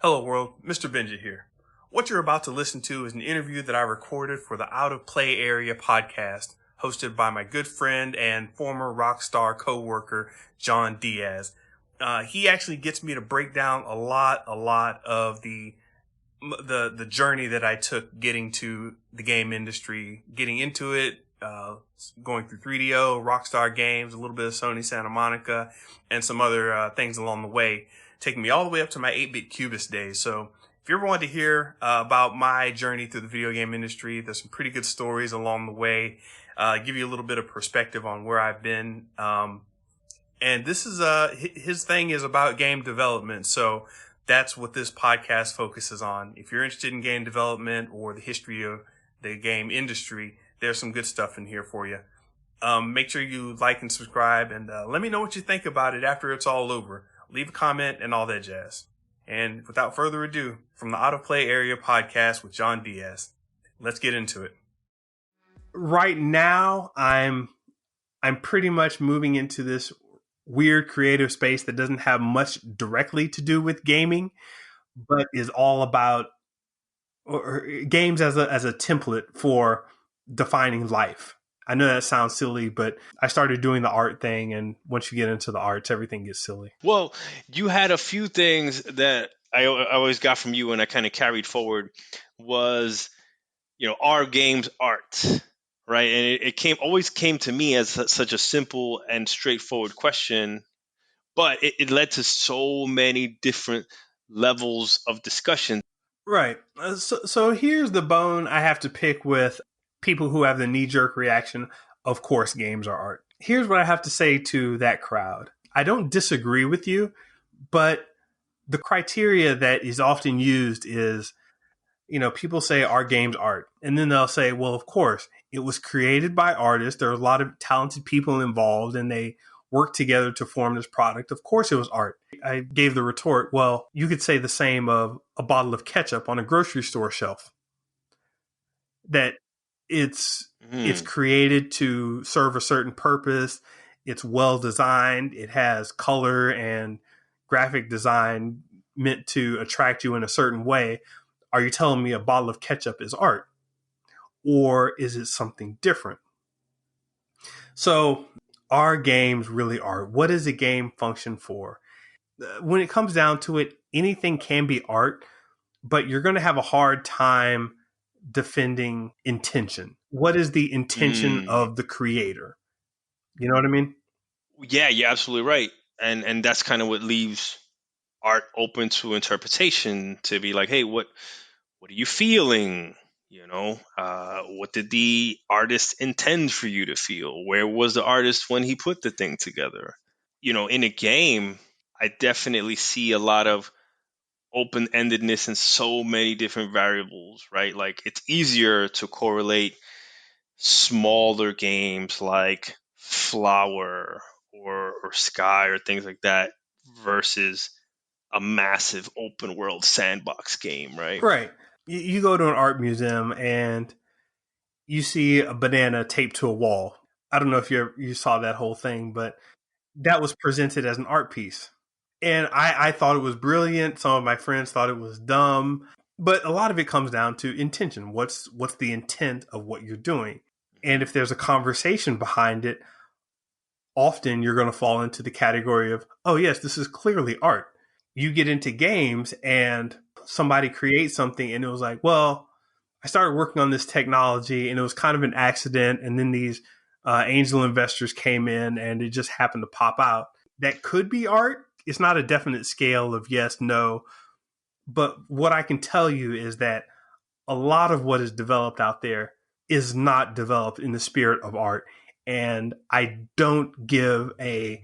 Hello world, Mr. Benja here. What you're about to listen to is an interview that I recorded for the Out of Play Area podcast, hosted by my good friend and former Rockstar co-worker, John Diaz. He actually gets me to break down a lot of the journey that I took getting to the game industry, getting into it, going through 3DO, Rockstar Games, a little bit of Sony Santa Monica, and some other things along the way, taking me all the way up to my 8-bit Cubist days. So if you ever want to hear about my journey through the video game industry, there's some pretty good stories along the way, give you a little bit of perspective on where I've been. And this is his thing is about game development. So that's what this podcast focuses on. If you're interested in game development or the history of the game industry, there's some good stuff in here for you. Make sure you like and subscribe, and let me know what you think about it after it's all over. Leave a comment and all that jazz. And without further ado, from the Out of Play Area podcast with John Diaz, let's get into it. Right now, I'm pretty much moving into this weird creative space that doesn't have much directly to do with gaming, but is all about games as a template for defining life. I know that sounds silly, but I started doing the art thing, and once you get into the arts, everything gets silly. Well, you had a few things that I always got from you and I kind of carried forward was, our games art, right? And it always came to me as such a simple and straightforward question, but it led to so many different levels of discussion. Right. So here's the bone I have to pick with people who have the knee-jerk reaction, of course, games are art. Here's what I have to say to that crowd. I don't disagree with you, but the criteria that is often used is, people say our game's art. And then they'll say, well, of course, it was created by artists. There are a lot of talented people involved, and they worked together to form this product. Of course it was art. I gave the retort, well, you could say the same of a bottle of ketchup on a grocery store shelf. That it's created to serve a certain purpose. It's well designed. It has color and graphic design meant to attract you in a certain way. Are you telling me a bottle of ketchup is art? Or is it something different? So are games really art? What does a game function for? When it comes down to it, anything can be art, but you're going to have a hard time defending intention. What is the intention of the creator? You know what I mean? Yeah, you're absolutely right. And that's kind of what leaves art open to interpretation, to be like, hey, what are you feeling? What did the artist intend for you to feel? Where was the artist when he put the thing together? In a game, I definitely see a lot of open-endedness in so many different variables, right? Like it's easier to correlate smaller games like Flower or Sky or things like that versus a massive open world sandbox game, right? Right. You go to an art museum and you see a banana taped to a wall. I don't know if you saw that whole thing, but that was presented as an art piece. And I thought it was brilliant. Some of my friends thought it was dumb. But a lot of it comes down to intention. What's the intent of what you're doing? And if there's a conversation behind it, often you're going to fall into the category of, oh, yes, this is clearly art. You get into games and somebody creates something and it was like, well, I started working on this technology and it was kind of an accident. And then these angel investors came in and it just happened to pop out. That could be art. It's not a definite scale of yes, no. But what I can tell you is that a lot of what is developed out there is not developed in the spirit of art. And I don't give an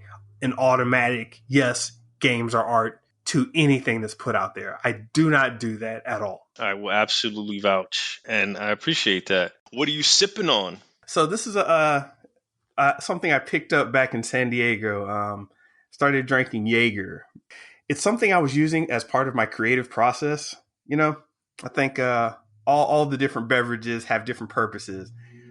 automatic, yes, games are art to anything that's put out there. I do not do that at all. I will absolutely vouch. And I appreciate that. What are you sipping on? So this is something I picked up back in San Diego. Started drinking Jaeger. It's something I was using as part of my creative process. I think all the different beverages have different purposes.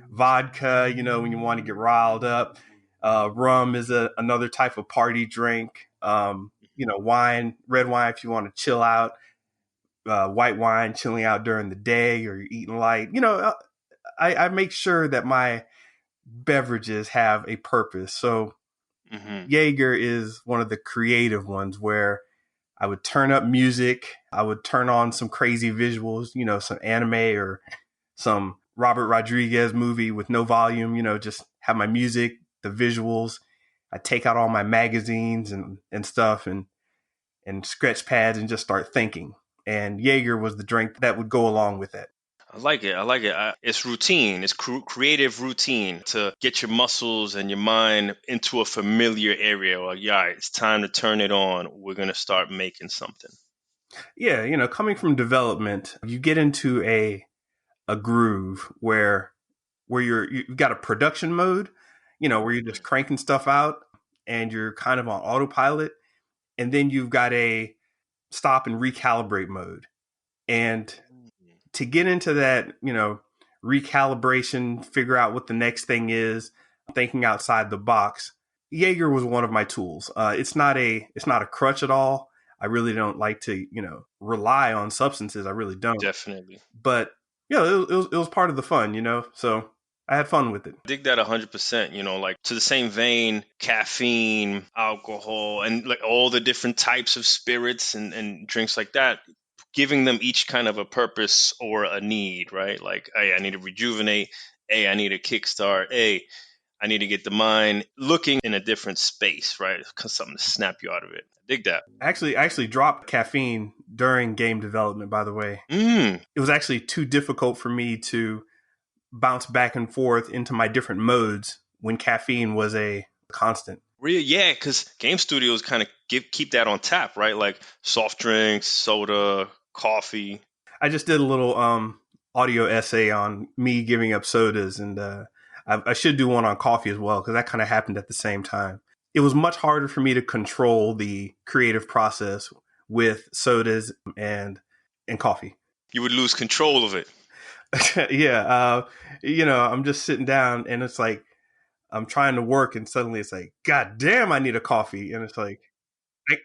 Vodka, when you want to get riled up. Rum is another type of party drink. Wine, red wine if you want to chill out. white wine, chilling out during the day, or you're eating light. I make sure that my beverages have a purpose. So Jaeger is one of the creative ones where I would turn up music. I would turn on some crazy visuals, some anime or some Robert Rodriguez movie with no volume, just have my music, the visuals. I take out all my magazines and stuff and sketch pads and just start thinking. And Jaeger was the drink that would go along with it. I like it. It's routine. It's creative routine to get your muscles and your mind into a familiar area. Like, yeah, it's time to turn it on. We're going to start making something. Yeah, coming from development, you get into a groove where you've got a production mode, where you're just cranking stuff out and you're kind of on autopilot. And then you've got a stop and recalibrate mode. And to get into that, recalibration, figure out what the next thing is, thinking outside the box, Jaeger was one of my tools. It's not a crutch at all. I really don't like to, rely on substances. I really don't. Definitely. But it was part of the fun, so I had fun with it. I dig that 100%, like to the same vein, caffeine, alcohol, and like all the different types of spirits and drinks like that, giving them each kind of a purpose or a need, right? Like, hey, I need to rejuvenate. Hey, I need a kickstart. Hey, I need to get the mind looking in a different space, right? Something to snap you out of it. I dig that. I actually dropped caffeine during game development, by the way. It was actually too difficult for me to bounce back and forth into my different modes when caffeine was a constant. Really? Yeah, because game studios kind of keep that on tap, right? Like soft drinks, soda, coffee. I just did a little audio essay on me giving up sodas, and I should do one on coffee as well, because that kind of happened at the same time. It was much harder for me to control the creative process with sodas and coffee. You would lose control of it. Yeah. I'm just sitting down and it's like, I'm trying to work and suddenly it's like, God damn, I need a coffee. And it's like,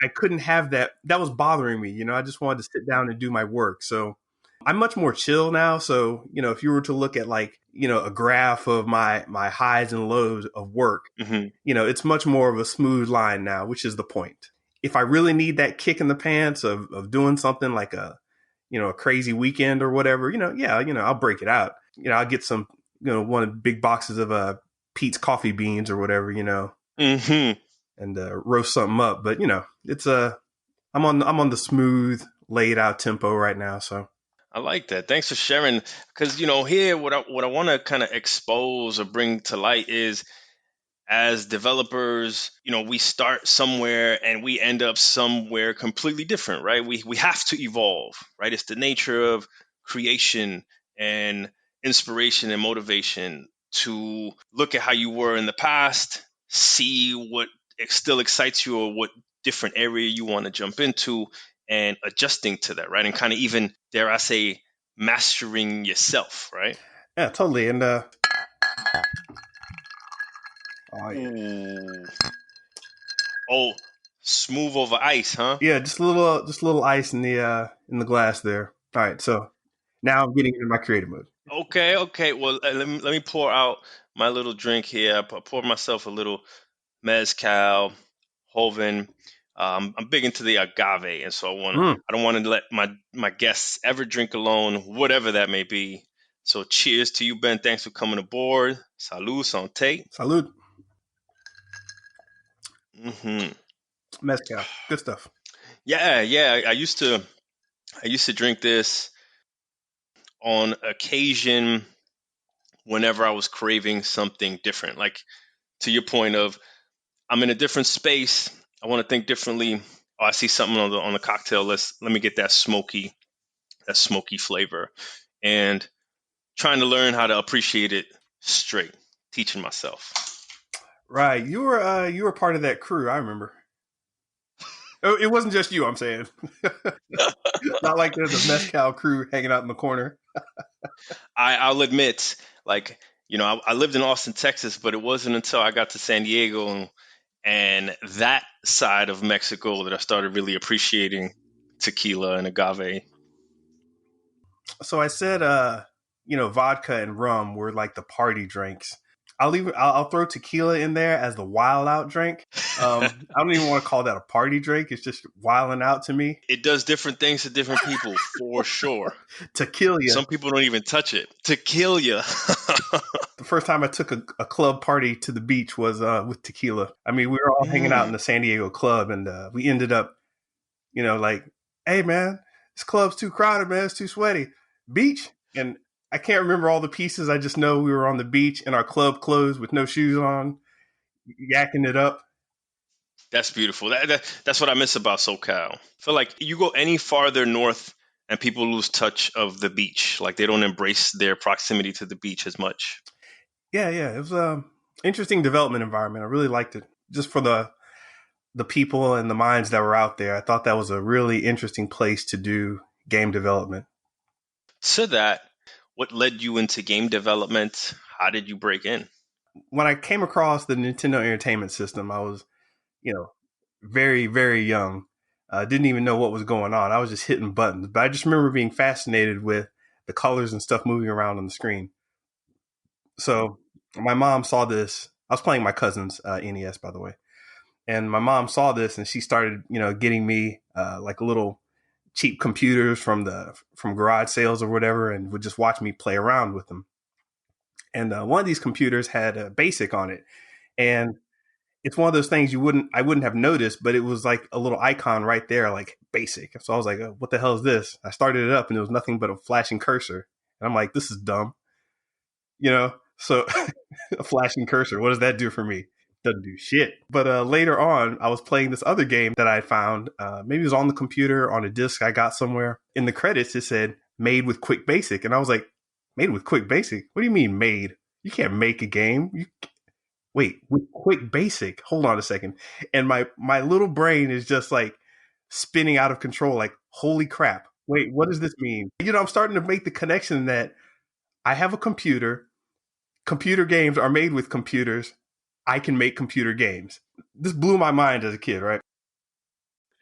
I couldn't have that. That was bothering me. I just wanted to sit down and do my work. So I'm much more chill now. So, if you were to look at like, a graph of my highs and lows of work, it's much more of a smooth line now, which is the point. If I really need that kick in the pants of doing something like a crazy weekend or whatever, I'll break it out. I'll get some, one of the big boxes of Pete's coffee beans or whatever, and roast something up. But it's I'm on the smooth, laid out tempo right now. So I like that. Thanks for sharing. Because here, what I want to kind of expose or bring to light is, as developers, we start somewhere and we end up somewhere completely different, right? We have to evolve, right? It's the nature of creation and inspiration and motivation to look at how you were in the past, see what still excites you or what different area you want to jump into, and adjusting to that, right? And kind of even, dare I say, mastering yourself, right? Yeah, totally. And oh yeah. Ooh. Oh, smooth over ice, huh? Yeah, just a little ice in the glass there. All right, so now I'm getting into my creative mode. Okay. Well, let me pour out my little drink here. I poured myself a little mezcal, Joven. I'm big into the agave, and so I don't want to let my guests ever drink alone, whatever that may be. So, cheers to you, Ben. Thanks for coming aboard. Salud, santé. Salud. Mm-hmm. Mezcal, good stuff. Yeah. I used to drink this on occasion whenever I was craving something different. Like, to your point of, I'm in a different space, I want to think differently. Oh, I see something on the cocktail. Let me get that smoky flavor, and trying to learn how to appreciate it straight, teaching myself. Right, you were part of that crew. I remember. It wasn't just you, I'm saying. Not like there's a mezcal crew hanging out in the corner. I'll admit, like, I lived in Austin, Texas, but it wasn't until I got to San Diego and that side of Mexico that I started really appreciating tequila and agave. So I said, vodka and rum were like the party drinks. I'll throw tequila in there as the wild out drink. I don't even want to call that a party drink. It's just wilding out to me. It does different things to different people, for sure. To kill you. Some people don't even touch it. To kill you. The first time I took a club party to the beach was with tequila. I mean, we were all hanging out in the San Diego club, and we ended up, like, hey, man, this club's too crowded, man. It's too sweaty. Beach? And I can't remember all the pieces. I just know we were on the beach in our club clothes with no shoes on, yakking it up. That's beautiful. That's what I miss about SoCal. I feel like you go any farther north and people lose touch of the beach. Like they don't embrace their proximity to the beach as much. Yeah. It was an interesting development environment. I really liked it. Just for the people and the minds that were out there. I thought that was a really interesting place to do game development. So what led you into game development? How did you break in? When I came across the Nintendo Entertainment System, I was, very, very young. Didn't even know what was going on. I was just hitting buttons. But I just remember being fascinated with the colors and stuff moving around on the screen. So my mom saw this. I was playing my cousin's NES, by the way. And my mom saw this and she started, getting me like little cheap computers from garage sales or whatever, and would just watch me play around with them. And one of these computers had a BASIC on it, and it's one of those things I wouldn't have noticed, but it was like a little icon right there, like BASIC. So I was like, oh, what the hell is this? I started it up, and it was nothing but a flashing cursor, and I'm like, this is dumb, So a flashing cursor, what does that do for me? Doesn't do shit. But later on, I was playing this other game that I found. Maybe it was on the computer, on a disc I got somewhere. In the credits, it said made with Quick Basic. And I was like, made with Quick Basic? What do you mean made? You can't make a game. Wait, with Quick Basic? Hold on a second. And my little brain is just like spinning out of control. Like, holy crap. Wait, what does this mean? I'm starting to make the connection that I have a computer. Computer games are made with computers. I can make computer games. This blew my mind as a kid, right?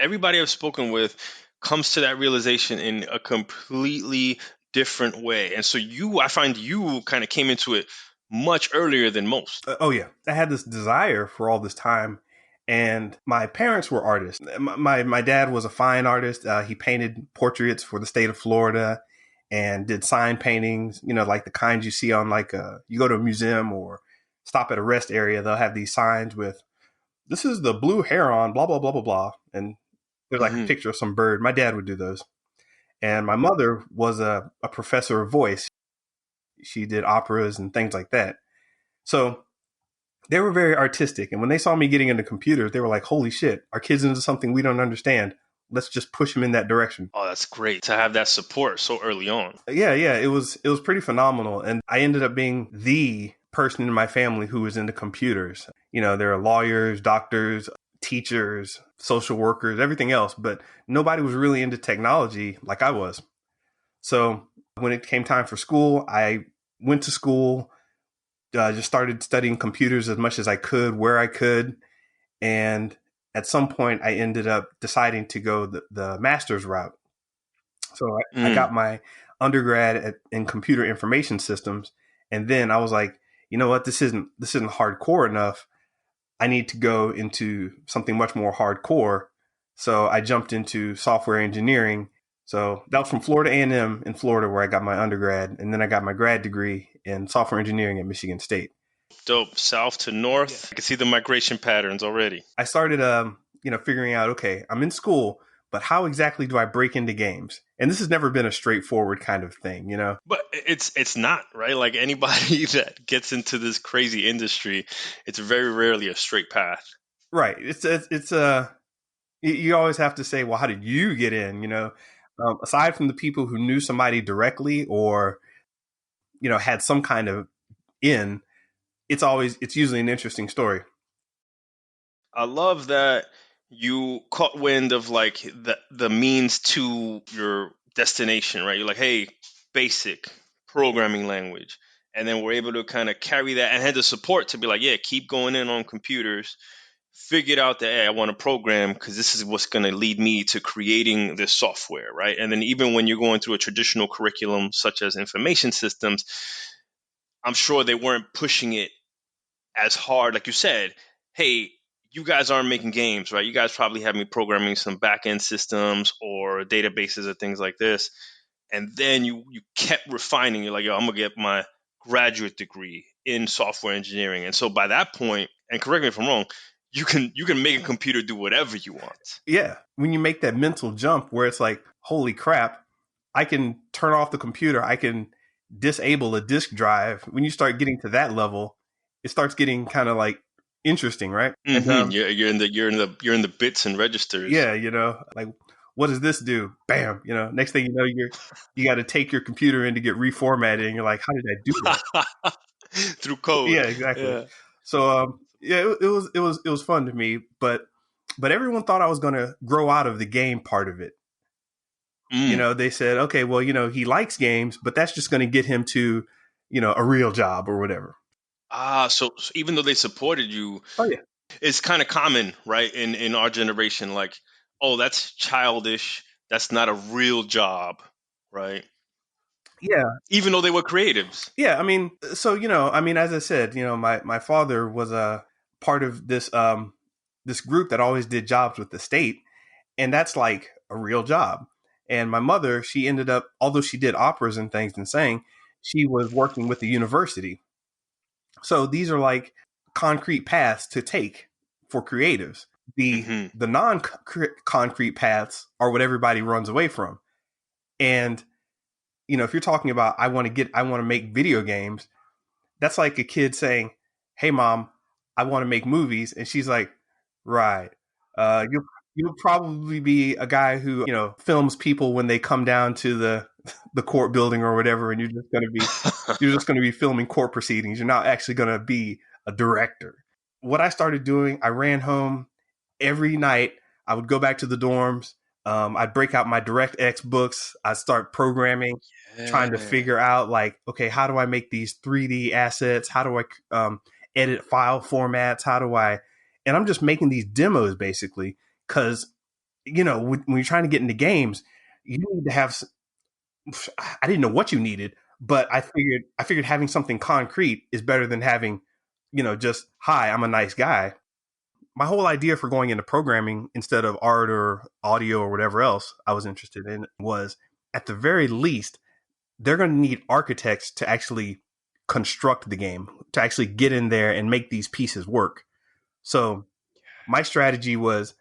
Everybody I've spoken with comes to that realization in a completely different way. And so I find you kind of came into it much earlier than most. Oh, yeah. I had this desire for all this time. And my parents were artists. My dad was a fine artist. He painted portraits for the state of Florida and did sign paintings, like the kinds you see on you go to a museum or stop at a rest area, they'll have these signs with, this is the blue heron, blah, blah, blah, blah, blah. And there's like a picture of some bird. My dad would do those. And my mother was a professor of voice. She did operas and things like that. So they were very artistic. And when they saw me getting into computers, they were like, holy shit, our kid's into something we don't understand. Let's just push him in that direction. Oh, that's great to have that support so early on. Yeah. It was pretty phenomenal. And I ended up being the person in my family who was into computers. There are lawyers, doctors, teachers, social workers, everything else, but nobody was really into technology like I was. So when it came time for school, I went to school, just started studying computers as much as I could, where I could. And at some point, I ended up deciding to go the master's route. So I got my undergrad in computer information systems. And then I was like, you know what, this isn't hardcore enough. I need to go into something much more hardcore. So I jumped into software engineering. So that was from Florida A&M in Florida, where I got my undergrad. And then I got my grad degree in software engineering at Michigan State. Dope. South to north. Yeah. I can see the migration patterns already. I started, figuring out, okay, I'm in school, but how exactly do I break into games? And this has never been a straightforward kind of thing, But it's not, right? Like anybody that gets into this crazy industry, it's very rarely a straight path. Right. You always have to say, well, how did you get in? Aside from the people who knew somebody directly or, had some kind of in, it's usually an interesting story. I love that you caught wind of like the means to your destination, right? You're like, hey, basic programming language. And then we're able to kind of carry that and had the support to be like, yeah, keep going in on computers figured out that, hey, I want to program because this is what's going to lead me to creating this software, right? And then even when you're going through a traditional curriculum such as information systems, I'm sure they weren't pushing it as hard. Like you said, hey, you guys aren't making games, right? You guys probably have me programming some back-end systems or databases or things like this. And then you kept refining. You're like, yo, I'm going to get my graduate degree in software engineering. And so by that point, and correct me if I'm wrong, you can make a computer do whatever you want. Yeah. When you make that mental jump where it's like, holy crap, I can turn off the computer. I can disable a disk drive. When you start getting to that level, it starts getting kind of like interesting, right? Mm-hmm. And, you're in the bits and registers. yeah, like what does this do? Bam, next thing you know, you got to take your computer in to get reformatted, and you're like, how did I do that? Through code. Yeah, exactly. Yeah. So yeah, it was fun to me, but everyone thought I was going to grow out of the game part of it. They said, okay, well, he likes games, but that's just going to get him to, a real job or whatever. So even though they supported you, Oh yeah, it's kind of common, right? In our generation, like, oh, that's childish. That's not a real job, right? yeah, Even though they were creatives. yeah. I mean, so as I said, my father was a part of this group that always did jobs with the state, and that's like a real job. And my mother, she ended up, although she did operas and things and sang, she was working with the university. So these are like concrete paths to take for creatives. The non concrete paths are what everybody runs away from. And if you're talking about I want to make video games, that's like a kid saying, "Hey mom, I want to make movies," and she's like, "Right, you'll probably be a guy who films people when they come down to the court building or whatever, and you're just going to be filming court proceedings. You're not actually going to be a director." What I started doing, I ran home every night. I would go back to the dorms. I'd break out my DirectX books. I'd start programming, trying to figure out like, okay, how do I make these 3D assets? How do I edit file formats? And I'm just making these demos basically because, when you're trying to get into games, you need to have, I didn't know what you needed, but I figured having something concrete is better than having, just, hi, I'm a nice guy. My whole idea for going into programming instead of art or audio or whatever else I was interested in was, at the very least, they're going to need architects to actually construct the game, to actually get in there and make these pieces work. So my strategy was,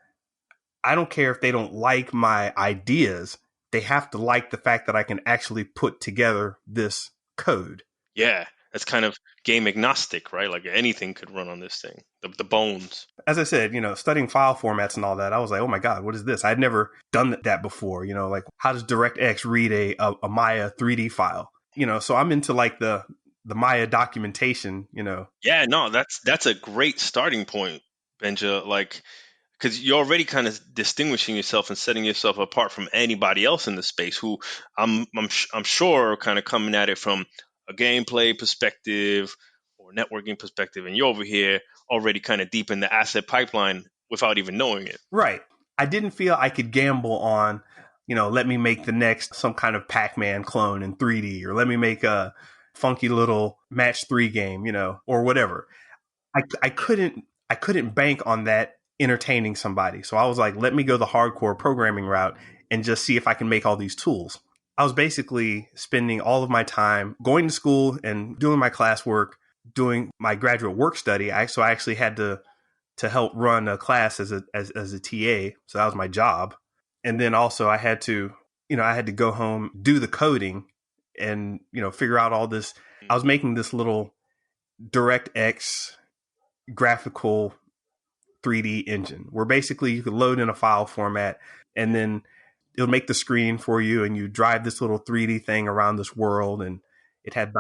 I don't care if they don't like my ideas. They have to like the fact that I can actually put together this code. Yeah, that's kind of game agnostic, right? Like anything could run on this thing, the bones. As I said, studying file formats and all that, I was like, oh my God, what is this? I'd never done that before. Like, how does DirectX read a Maya 3D file? So I'm into like the Maya documentation, Yeah, no, that's a great starting point, Benja. Like, because you're already kind of distinguishing yourself and setting yourself apart from anybody else in the space who I'm sure are kind of coming at it from a gameplay perspective or networking perspective, and you're over here already kind of deep in the asset pipeline without even knowing it. Right. I didn't feel I could gamble on, let me make the next some kind of Pac-Man clone in 3D, or let me make a funky little match 3 game, or whatever. I couldn't bank on that entertaining somebody. So I was like, let me go the hardcore programming route and just see if I can make all these tools. I was basically spending all of my time going to school and doing my classwork, doing my graduate work study. So I actually had to help run a class as a TA. So that was my job. And then also I had to go home, do the coding and, figure out all this. I was making this little DirectX graphical 3D engine where basically you could load in a file format and then it'll make the screen for you and you drive this little 3D thing around this world, and it had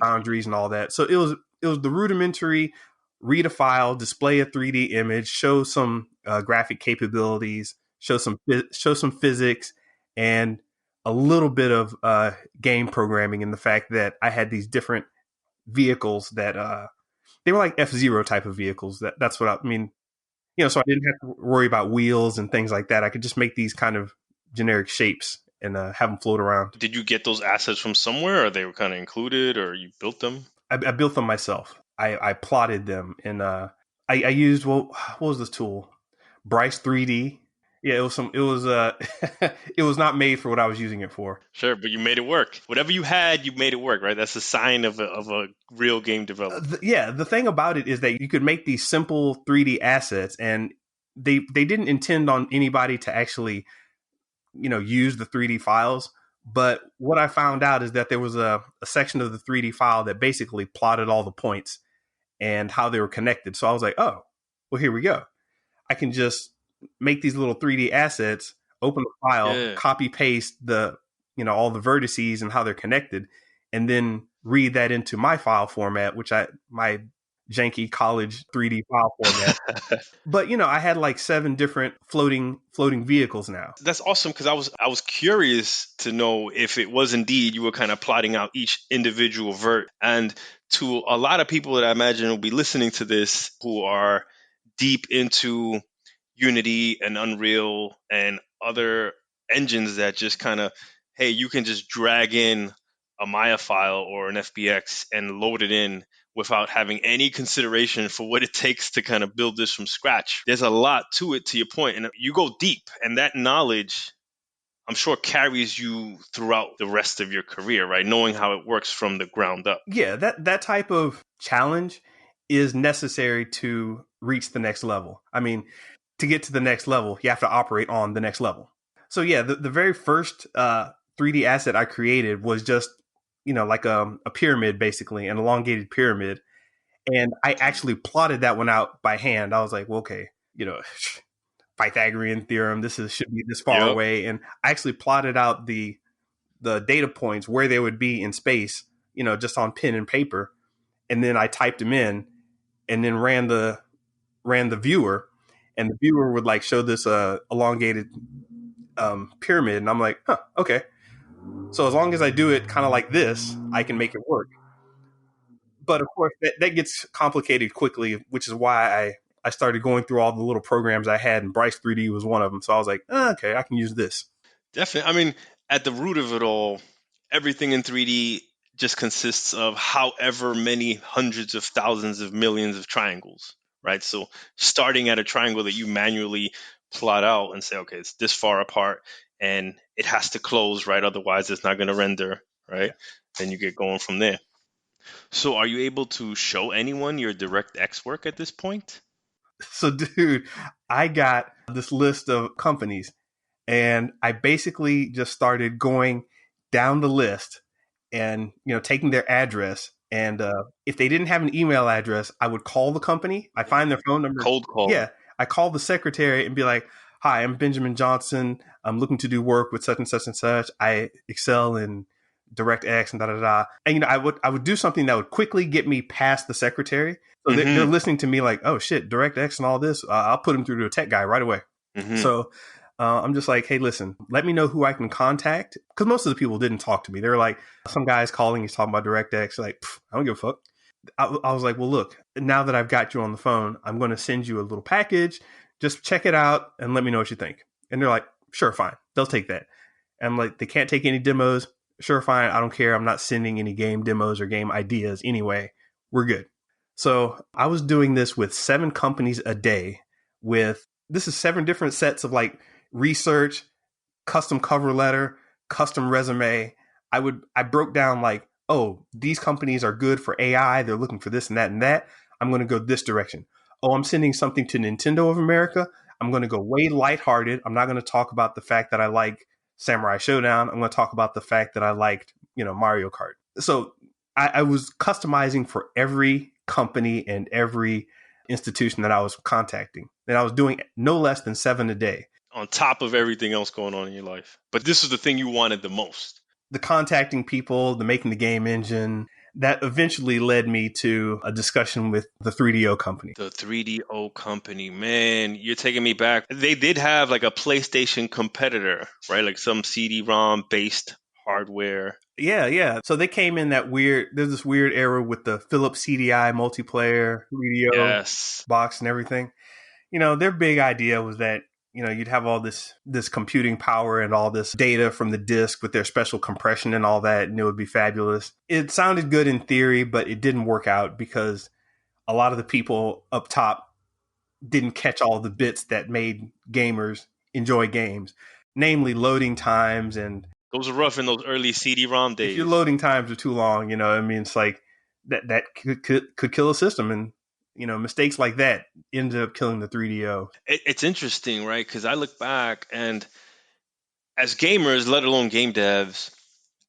boundaries and all that. So it was the rudimentary read a file, display a 3D image, show some graphic capabilities, show some physics, and a little bit of game programming in the fact that I had these different vehicles that they were like F-Zero type of vehicles. That's what I mean. So I didn't have to worry about wheels and things like that. I could just make these kind of generic shapes and have them float around. Did you get those assets from somewhere, or they were kind of included, or you built them? I built them myself. I plotted them, and I used what was this tool? Bryce 3D. Yeah, it was not made for what I was using it for. Sure, but you made it work. Whatever you had, you made it work, right? That's a sign of a real game developer. The thing about it is that you could make these simple 3D assets, and they didn't intend on anybody to actually use the 3D files. But what I found out is that there was a section of the 3D file that basically plotted all the points and how they were connected. So I was like, oh, well, here we go. I can just make these little 3D assets, open the file, copy paste the all the vertices and how they're connected, and then read that into my file format, which my janky college 3D file format. But I had like 7 different floating vehicles now. That's awesome, because I was curious to know if it was indeed you were kind of plotting out each individual vert. And to a lot of people that I imagine will be listening to this who are deep into Unity and Unreal and other engines that just kind of, hey, you can just drag in a Maya file or an FBX and load it in without having any consideration for what it takes to kind of build this from scratch. There's a lot to it, to your point, and you go deep, and that knowledge, I'm sure, carries you throughout the rest of your career, right? Knowing how it works from the ground up. Yeah, that type of challenge is necessary to reach the next level. I mean, to get to the next level, you have to operate on the next level. So yeah, the very first 3D asset I created was just, like a pyramid, basically, an elongated pyramid. And I actually plotted that one out by hand. I was like, well, okay, Pythagorean theorem, should be this far away. And I actually plotted out the data points where they would be in space, just on pen and paper. And then I typed them in and then ran the viewer, and the viewer would like show this elongated pyramid. And I'm like, huh, okay. So as long as I do it kind of like this, I can make it work. But of course, that gets complicated quickly, which is why I started going through all the little programs I had, and Bryce 3D was one of them. So I was like, okay, I can use this. Definitely. I mean, at the root of it all, everything in 3D just consists of however many hundreds of thousands of millions of triangles, right? So starting at a triangle that you manually plot out and say, okay, it's this far apart and it has to close, right? Otherwise, it's not going to render, right? Then you get going from there. So are you able to show anyone your DirectX work at this point? So, dude, I got this list of companies, and I basically just started going down the list and, taking their address. And if they didn't have an email address, I would call the company. I find their phone number. Cold call. Yeah. I call the secretary and be like, hi, I'm Benjamin Johnson. I'm looking to do work with such and such and such. I excel in DirectX and da-da-da. And, I would do something that would quickly get me past the secretary. So they're listening to me like, oh, shit, DirectX and all this. I'll put them through to a tech guy right away. Mm-hmm. So I'm just like, hey, listen, let me know who I can contact. Because most of the people didn't talk to me. They were like, some guy's calling, he's talking about DirectX. Like, I don't give a fuck. I was like, well, look, now that I've got you on the phone, I'm going to send you a little package. Just check it out and let me know what you think. And they're like, sure, fine. They'll take that. And I'm like, they can't take any demos. Sure, fine. I don't care. I'm not sending any game demos or game ideas anyway. We're good. So I was doing this with 7 companies a day this is 7 different sets of like research, custom cover letter, custom resume. I broke down like, oh, these companies are good for AI. They're looking for this and that and that. I'm going to go this direction. Oh, I'm sending something to Nintendo of America. I'm going to go way lighthearted. I'm not going to talk about the fact that I like Samurai Showdown. I'm going to talk about the fact that I liked, Mario Kart. So I was customizing for every company and every institution that I was contacting. And I was doing no less than 7 a day. On top of everything else going on in your life. But this is the thing you wanted the most. The contacting people, the making the game engine, that eventually led me to a discussion with the 3DO company. The 3DO company, man, you're taking me back. They did have like a PlayStation competitor, right? Like some CD-ROM based hardware. Yeah. So they came in there's this weird era with the Philips CDI multiplayer 3DO box and everything. their big idea was that, you'd have all this computing power and all this data from the disk with their special compression and all that, and it would be fabulous. It sounded good in theory, but it didn't work out because a lot of the people up top didn't catch all the bits that made gamers enjoy games, namely loading times. And those are rough in those early CD-ROM days. if your loading times are too long, it's like that could kill a system. And mistakes like that ended up killing the 3DO. It's interesting, right? Because I look back, and as gamers, let alone game devs,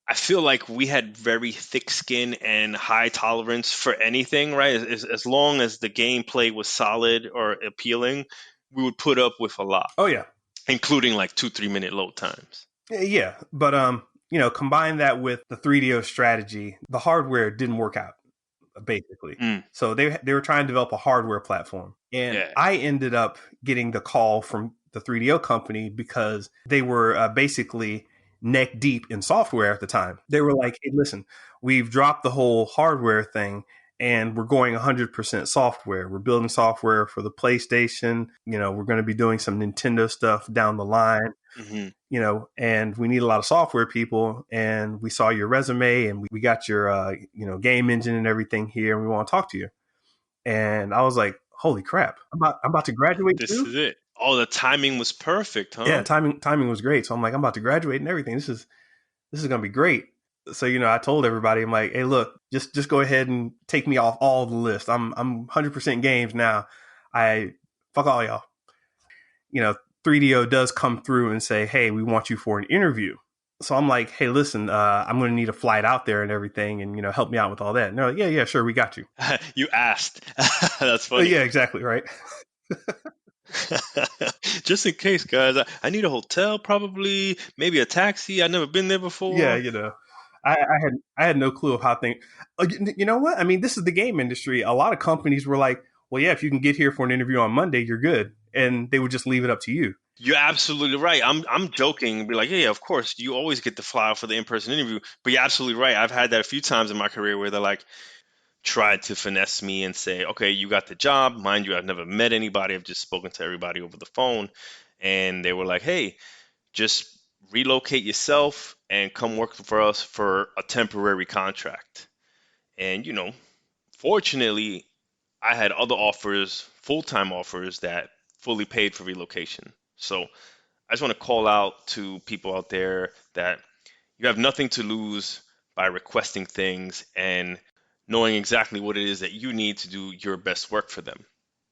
I feel like we had very thick skin and high tolerance for anything, right? As long as the gameplay was solid or appealing, we would put up with a lot. Oh, yeah. Including like 2-3 minute load times. Yeah. But, combine that with the 3DO strategy, the hardware didn't work out, basically. So they were trying to develop a hardware platform. And I ended up getting the call from the 3DO company because they were basically neck deep in software at the time. They were like, hey, listen, we've dropped the whole hardware thing and we're going 100% software. We're building software for the PlayStation. We're going to be doing some Nintendo stuff down the line, and we need a lot of software people. And we saw your resume and we got your, game engine and everything here. And we want to talk to you. And I was like, holy crap, I'm about to graduate. This is it. Oh, the timing was perfect, huh? Yeah, timing was great. So I'm like, I'm about to graduate and everything. This is going to be great. So, I told everybody, I'm like, hey, look, just go ahead and take me off all the list. I'm 100% games now. Fuck all y'all. 3DO does come through and say, hey, we want you for an interview. So I'm like, hey, listen, I'm going to need a flight out there and everything and, help me out with all that. And they're like, yeah, sure. We got you. You asked. That's funny. Yeah, exactly. Right. Just in case, guys, I need a hotel, probably, maybe a taxi. I've never been there before. Yeah, I had no clue of how things. You know what? I mean, this is the game industry. A lot of companies were like, well, yeah, if you can get here for an interview on Monday, you're good, and they would just leave it up to you. You're absolutely right. I'm joking. Be like, yeah, of course, you always get the fly out for the in-person interview. But you're absolutely right. I've had that a few times in my career where they're like, tried to finesse me and say, okay, you got the job. Mind you, I've never met anybody. I've just spoken to everybody over the phone. And they were like, hey, just relocate yourself and come work for us for a temporary contract. And, fortunately, I had other offers, full-time offers that fully paid for relocation. So I just want to call out to people out there that you have nothing to lose by requesting things and knowing exactly what it is that you need to do your best work for them,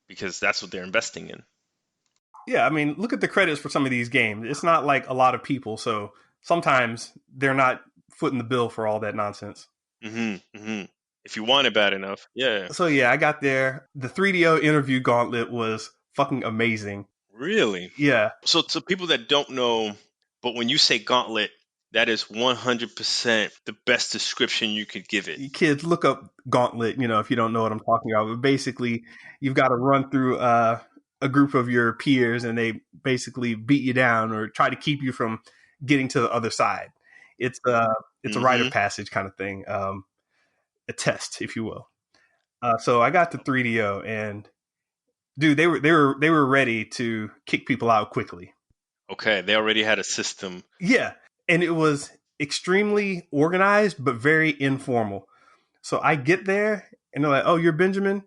because that's what they're investing in. Yeah, I mean, look at the credits for some of these games. It's not like a lot of people, so sometimes they're not footing the bill for all that nonsense. If you want it bad enough, yeah. So yeah, I got there. The 3DO interview gauntlet was fucking amazing. Really? Yeah. So to people that don't know, but when you say gauntlet, that is 100% the best description you could give it. Kids, look up Gauntlet, if you don't know what I'm talking about. But basically, you've got to run through a group of your peers, and they basically beat you down or try to keep you from getting to the other side. It's a rite of passage kind of thing, a test, if you will. So I got to 3DO, and dude, they were ready to kick people out quickly. Okay, they already had a system. Yeah. And it was extremely organized, but very informal. So I get there and they're like, oh, you're Benjamin.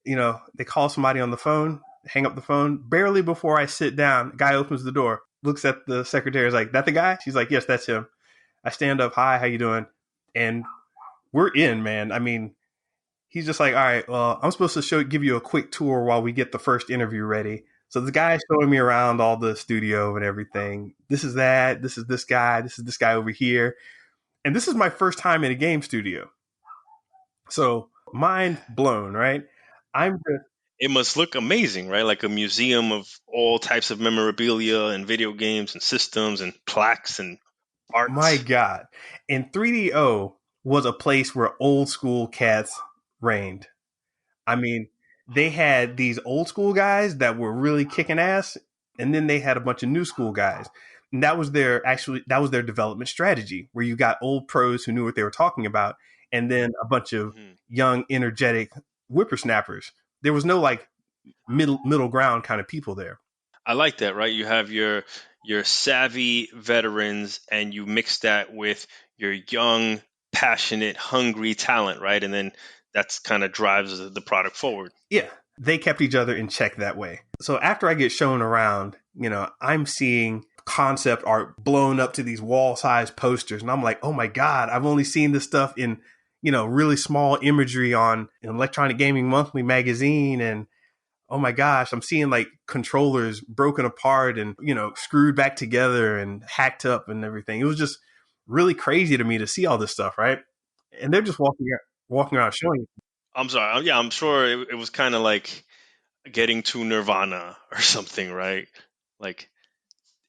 They call somebody on the phone, hang up the phone. Barely before I sit down, the guy opens the door, looks at the secretary, is like, that the guy? She's like, yes, that's him. I stand up. Hi, how you doing? And we're in, man. I mean, he's just like, all right, well, I'm supposed to give you a quick tour while we get the first interview ready. So the guy's showing me around all the studio and everything. This is that. This is this guy. This is this guy over here. And this is my first time in a game studio. So mind blown, right? It must look amazing, right? Like a museum of all types of memorabilia and video games and systems and plaques and art. My God. And 3DO was a place where old school cats reigned. I mean, they had these old school guys that were really kicking ass, and then they had a bunch of new school guys. And that was their development strategy, where you got old pros who knew what they were talking about, and then a bunch of young, energetic whippersnappers. There was no like middle ground kind of people there. I like that, right? You have your savvy veterans, and you mix that with your young, passionate, hungry talent, right? And then that's kind of drives the product forward. Yeah, they kept each other in check that way. So after I get shown around, I'm seeing concept art blown up to these wall-sized posters, and I'm like, oh my God, I've only seen this stuff in, really small imagery on an Electronic Gaming Monthly magazine, and oh my gosh, I'm seeing like controllers broken apart and, screwed back together and hacked up and everything. It was just really crazy to me to see all this stuff, right? And they're just walking around showing it. I'm sorry. Yeah, I'm sure it was kind of like getting to Nirvana or something, right? Like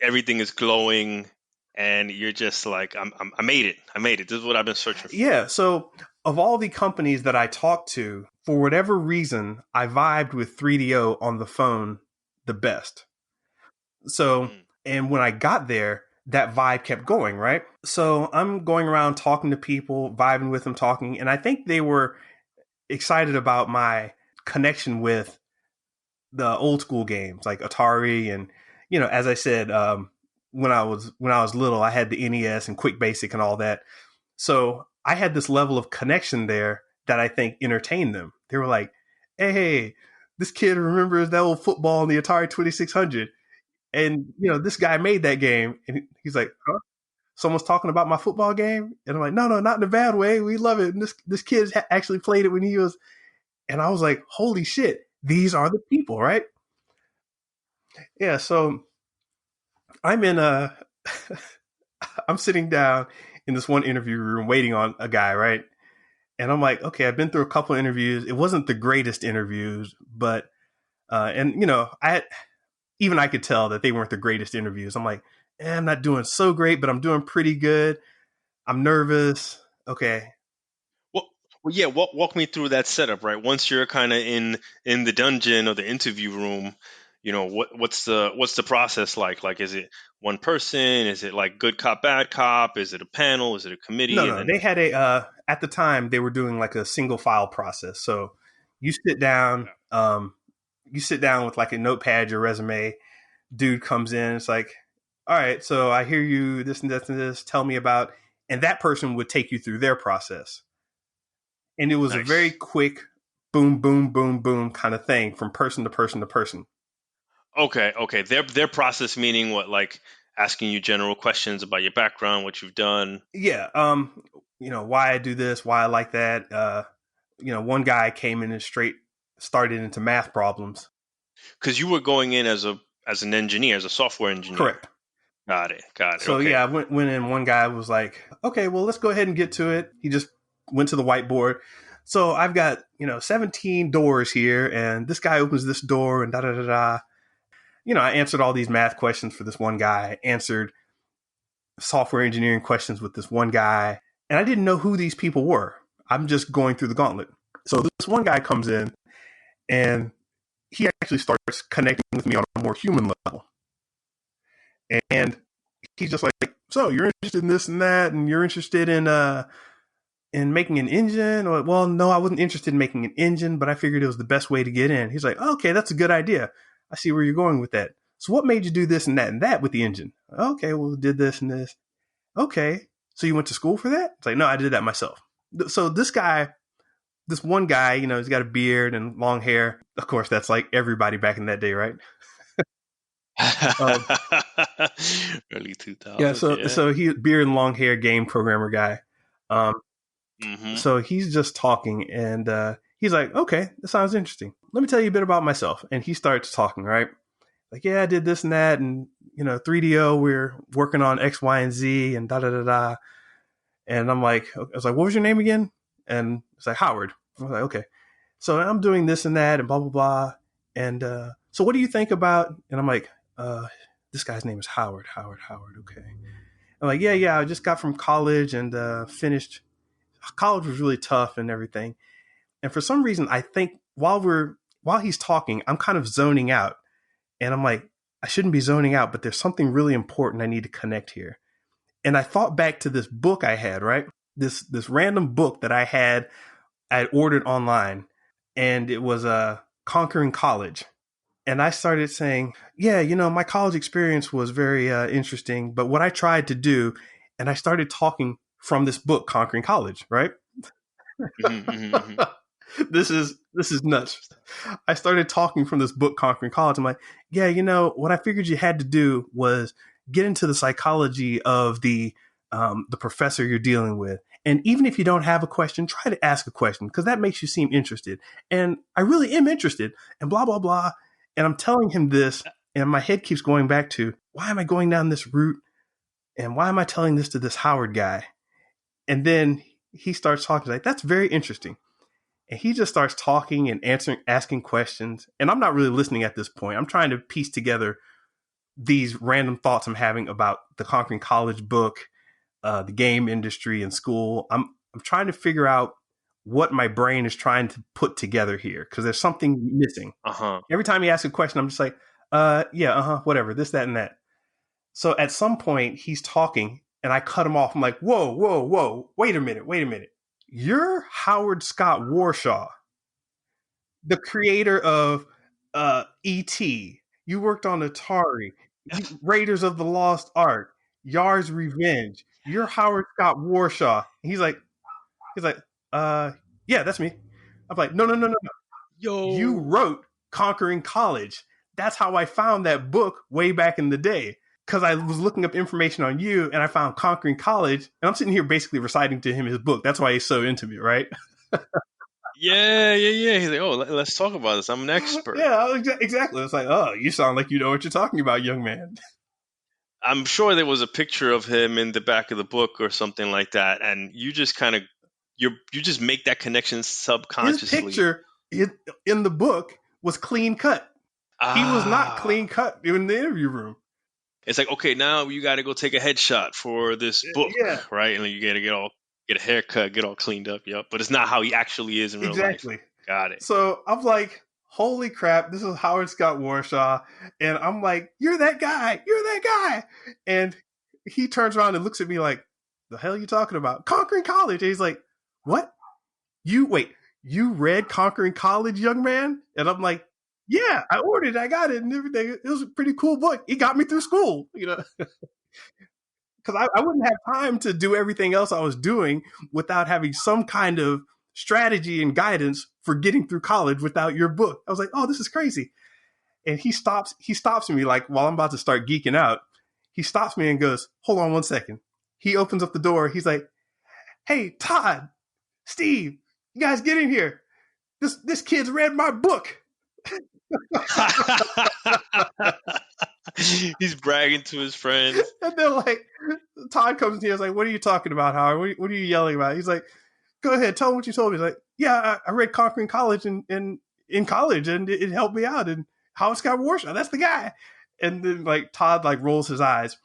everything is glowing, and you're just like, I made it. I made it. This is what I've been searching for. Yeah. So of all the companies that I talked to, for whatever reason, I vibed with 3DO on the phone the best. So, and when I got there, that vibe kept going, right? So I'm going around talking to people, vibing with them, talking, and I think they were excited about my connection with the old school games like Atari, and as I said, when I was little, I had the NES and Quick Basic and all that. So I had this level of connection there that I think entertained them. They were like, "Hey, this kid remembers that old football in the Atari 2600, and this guy made that game." And he's like, "Huh? Someone's talking about my football game?" And I'm like, "No, not in a bad way. We love it. And this kid actually played it when he was." And I was like, "Holy shit! These are the people, right?" Yeah. So I'm in I'm sitting down in this one interview room waiting on a guy, right? And I'm like, okay, I've been through a couple of interviews. It wasn't the greatest interviews, but and I could tell that they weren't the greatest interviews. I'm like, I'm not doing so great, but I'm doing pretty good. I'm nervous. Okay. Well, yeah. Walk me through that setup, right? Once you're kind of in the dungeon or the interview room, what's the process like? Like, is it one person? Is it like good cop, bad cop? Is it a panel? Is it a committee? And No, then they had at the time they were doing like a single file process. So you sit down, with like a notepad, your resume. Dude comes in, it's like, all right, so I hear you, this and this and this, tell me about, and that person would take you through their process. And it was a very nice. quick boom, boom, boom, boom kind of thing from person to person to person. Okay. Their process meaning what? Like asking you general questions about your background, what you've done. Yeah. Why I do this, why I like that. One guy came in and straight started into math problems. Because you were going in as an engineer, as a software engineer. Correct. Got it. So Okay. yeah, I went in. One guy was like, "Okay, well, let's go ahead and get to it." He just went to the whiteboard. So I've got 17 doors here, and this guy opens this door, and da da da da. I answered all these math questions for this one guy. Answered software engineering questions with this one guy, and I didn't know who these people were. I'm just going through the gauntlet. So this one guy comes in, and he actually starts connecting with me on a more human level. And he's just like, "So you're interested in this and that, and you're interested in making an engine?" Or, "Well, no, I wasn't interested in making an engine, but I figured it was the best way to get in." He's like, "Okay, that's a good idea. I see where you're going with that. So what made you do this and that with the engine?" "Okay, well, did this and this." "Okay, so you went to school for that?" It's like, "No, I did that myself." So this one guy, he's got a beard and long hair. Of course, that's like everybody back in that day, right? Um, Early yeah. 2000s, So he beard and long hair game programmer guy. Um, Mm-hmm. So he's just talking, and he's like, "Okay, that sounds interesting. Let me tell you a bit about myself." And he starts talking, right? Like, "Yeah, I did this and that, and 3DO, we're working on X, Y, and Z, and da da da da." And I was like, "What was your name again?" And it's like, "Howard." I was like, "Okay." So I'm doing this and that, and blah blah blah. And so what do you think about? And I'm like, "This guy's name is Howard. Howard. Howard. Okay." I'm like, "Yeah. I just got from college and finished. College was really tough and everything." And for some reason, I think while he's talking, I'm kind of zoning out, and I'm like, I shouldn't be zoning out, but there's something really important I need to connect here. And I thought back to this book I had, right? This random book that I had ordered online, and it was conquering college. And I started saying, yeah, my college experience was very interesting. But what I tried to do, and I started talking from this book, Conquering College, right? Mm-hmm, mm-hmm. This is nuts. I started talking from this book, Conquering College. I'm like, yeah, what I figured you had to do was get into the psychology of the professor you're dealing with. And even if you don't have a question, try to ask a question because that makes you seem interested. And I really am interested and blah, blah, blah. And I'm telling him this and my head keeps going back to why am I going down this route? And why am I telling this to this Howard guy? And then he starts talking like, that's very interesting. And he just starts talking and asking questions. And I'm not really listening at this point. I'm trying to piece together these random thoughts I'm having about the Conquering College book, the game industry and school. I'm trying to figure out what my brain is trying to put together here because there's something missing. Uh-huh. Every time he asks a question, I'm just like, whatever, this, that, and that. So at some point, he's talking and I cut him off. I'm like, whoa, whoa, whoa, wait a minute. You're Howard Scott Warshaw, the creator of E.T. You worked on Atari, Raiders of the Lost Ark, Yar's Revenge. You're Howard Scott Warshaw. He's like, yeah, that's me. I'm like, no. Yo. You wrote Conquering College. That's how I found that book way back in the day. Because I was looking up information on you and I found Conquering College. And I'm sitting here basically reciting to him his book. That's why he's so into me, right? Yeah. He's like, oh, let's talk about this. I'm an expert. Yeah, exactly. It's like, oh, you sound like you know what you're talking about, young man. I'm sure there was a picture of him in the back of the book or something like that. And you just kind of, you just make that connection subconsciously. His picture in the book was clean cut. He was not clean cut in the interview room. It's like, okay, now you got to go take a headshot for this book, right? And then you got to get a haircut, get all cleaned up. Yep. But it's not how he actually is in real life. Got it. So I'm like, holy crap, this is Howard Scott Warshaw. And I'm like, you're that guy. And he turns around and looks at me like, the hell are you talking about? Conquering College. And he's like, what? You read Conquering College, young man? And I'm like, yeah, I ordered it. I got it and everything. It was a pretty cool book. It got me through school, because I wouldn't have time to do everything else I was doing without having some kind of strategy and guidance for getting through college without your book. I was like, oh, this is crazy. And he stops me like while I'm about to start geeking out. He stops me and goes, hold on one second. He opens up the door. He's like, hey, Todd, Steve, you guys get in here. This kid's read my book. He's bragging to his friends. And then like Todd comes in here and is like, what are you talking about, Howard? What are you yelling about? He's like, go ahead, tell him what you told me. He's like, yeah, I read Conquering College in college and it helped me out. And Howard Scott Warshaw, that's the guy. And then like Todd like rolls his eyes.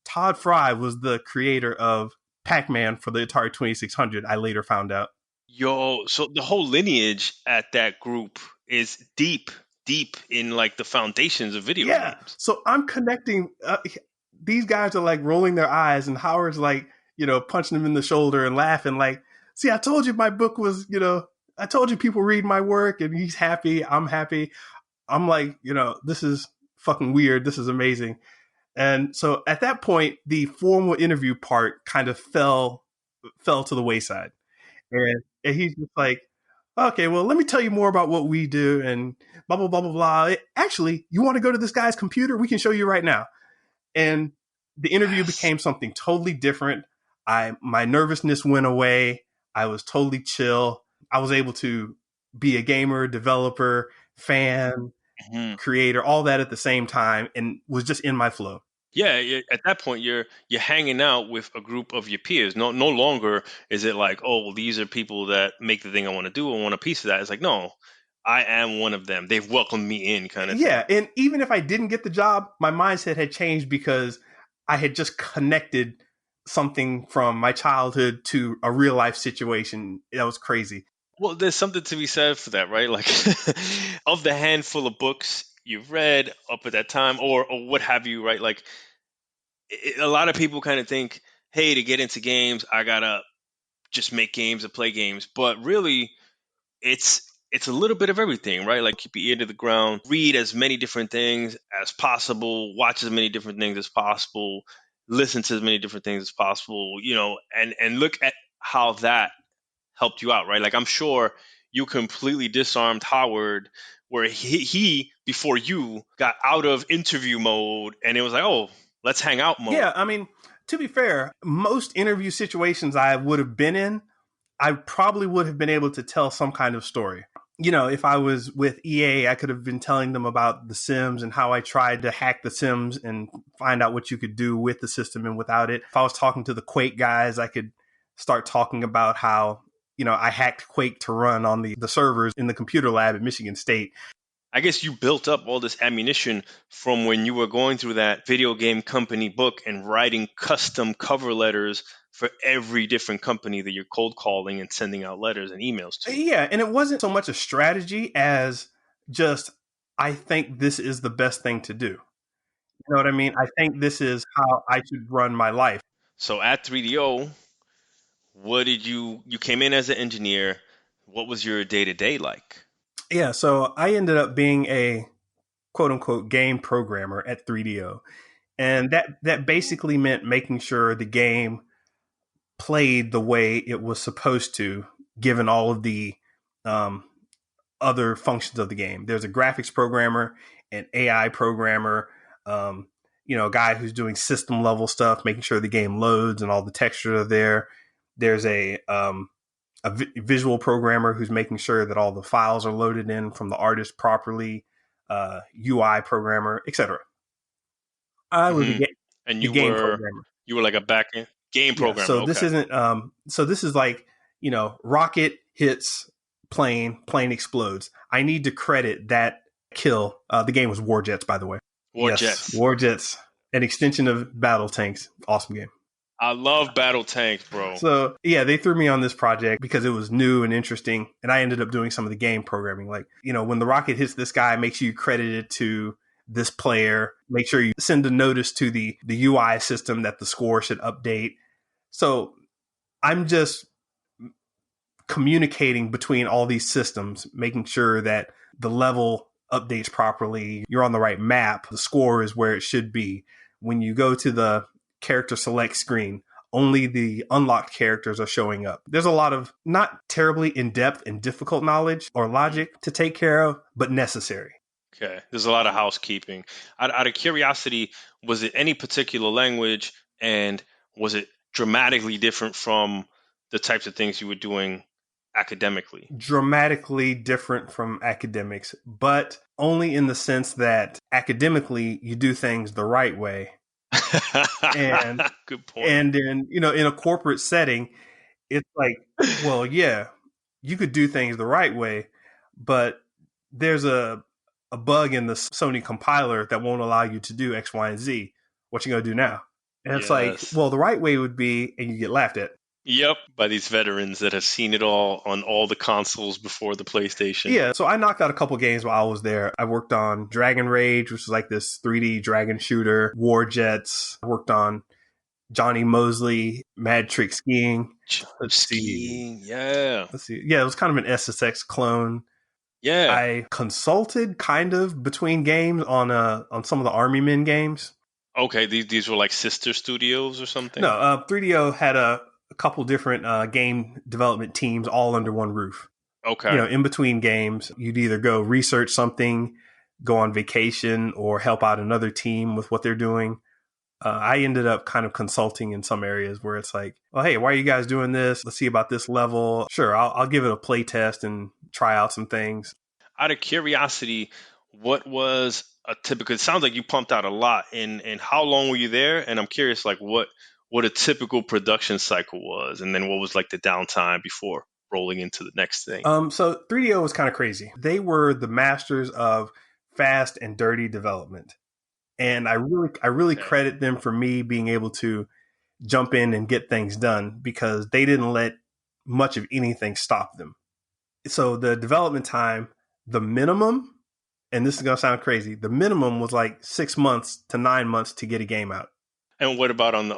Todd Fry was the creator of Pac-Man for the Atari 2600, I later found out. Yo, so the whole lineage at that group is deep in like the foundations of video games. So I'm connecting. These guys are like rolling their eyes, and Howard's like, punching them in the shoulder and laughing. Like, see, I told you my book was, I told you people read my work, and he's happy. I'm happy. I'm like, this is fucking weird. This is amazing. And so at that point, the formal interview part kind of fell to the wayside, and he's just like, okay, well, let me tell you more about what we do and blah, blah, blah, blah, blah. Actually, you want to go to this guy's computer? We can show you right now. And the interview became something totally different. My nervousness went away. I was totally chill. I was able to be a gamer, developer, fan, creator, all that at the same time, and was just in my flow. Yeah, at that point, you're hanging out with a group of your peers. No longer is it like, oh, well, these are people that make the thing I want to do. I want a piece of that. It's like, no, I am one of them. They've welcomed me in, kind of thing. Yeah, and even if I didn't get the job, my mindset had changed because I had just connected something from my childhood to a real life situation. That was crazy. Well, there's something to be said for that, right? Like, of the handful of books you've read up at that time or what have you, right? Like, a lot of people kind of think, hey, to get into games, I gotta just make games and play games. But really, it's it's a little bit of everything, right? Like keep your ear to the ground, read as many different things as possible, watch as many different things as possible, listen to as many different things as possible, and look at how that helped you out, right? Like I'm sure you completely disarmed Howard where he before you got out of interview mode and it was like, oh, let's hang out mode. Yeah, I mean, to be fair, most interview situations I would have been in, I probably would have been able to tell some kind of story. If I was with EA, I could have been telling them about the Sims and how I tried to hack the Sims and find out what you could do with the system and without it. If I was talking to the Quake guys, I could start talking about how, I hacked Quake to run on the servers in the computer lab at Michigan State. I guess you built up all this ammunition from when you were going through that video game company book and writing custom cover letters for every different company that you're cold calling and sending out letters and emails to. Yeah, and it wasn't so much a strategy as just, I think this is the best thing to do. You know what I mean? I think this is how I should run my life. So at 3DO, what did you came in as an engineer? What was your day-to-day like? Yeah, so I ended up being a quote unquote game programmer at 3DO. And that basically meant making sure the game played the way it was supposed to, given all of the other functions of the game. There's a graphics programmer, an AI programmer, a guy who's doing system level stuff, making sure the game loads and all the textures are there. There's a visual programmer who's making sure that all the files are loaded in from the artist properly, UI programmer, etc. I was and the game programmer. You were like a backend game programmer. So this isn't. So this is like, rocket hits plane explodes. I need to credit that kill. The game was War Jets, by the way. Jets. War Jets, an extension of Battle Tanks. Awesome game. I love Battle Tanks, bro. So yeah, they threw me on this project because it was new and interesting, and I ended up doing some of the game programming. Like, when the rocket hits this guy, make sure you credit it to this player. Make sure you send a notice to the UI system that the score should update. So I'm just communicating between all these systems, making sure that the level updates properly, you're on the right map, the score is where it should be. When you go to the character select screen, only the unlocked characters are showing up. There's a lot of not terribly in-depth and difficult knowledge or logic to take care of, but necessary. Okay. There's a lot of housekeeping. Out of curiosity, was it any particular language, and was it dramatically different from the types of things you were doing academically? Dramatically different from academics, but only in the sense that academically you do things the right way. And good point. And then, in a corporate setting, it's like, well, yeah, you could do things the right way, but there's a bug in the Sony compiler that won't allow you to do X, Y, and Z. What you gonna do now? And it's like, well, the right way would be, and you get laughed at. Yep, by these veterans that have seen it all on all the consoles before the PlayStation. Yeah, so I knocked out a couple games while I was there. I worked on Dragon Rage, which is like this 3D dragon shooter, War Jets. I worked on Johnny Mosley, Mad Trick Skiing. Let's see. Yeah. Let's see. Yeah, it was kind of an SSX clone. Yeah. I consulted kind of between games on some of the Army Men games. Okay, these were like sister studios or something? No, 3DO had a couple different game development teams all under one roof. Okay. In between games, you'd either go research something, go on vacation, or help out another team with what they're doing. I ended up kind of consulting in some areas where it's like, well, hey, why are you guys doing this? Let's see about this level. Sure, I'll give it a play test and try out some things. Out of curiosity, what was a typical, it sounds like you pumped out a lot. And how long were you there? And I'm curious, like what a typical production cycle was, and then what was like the downtime before rolling into the next thing. So 3DO was kind of crazy. They were the masters of fast and dirty development. And I really credit them for me being able to jump in and get things done, because they didn't let much of anything stop them. So the development time, the minimum, and this is going to sound crazy, the minimum was like 6 months to 9 months to get a game out. And what about on the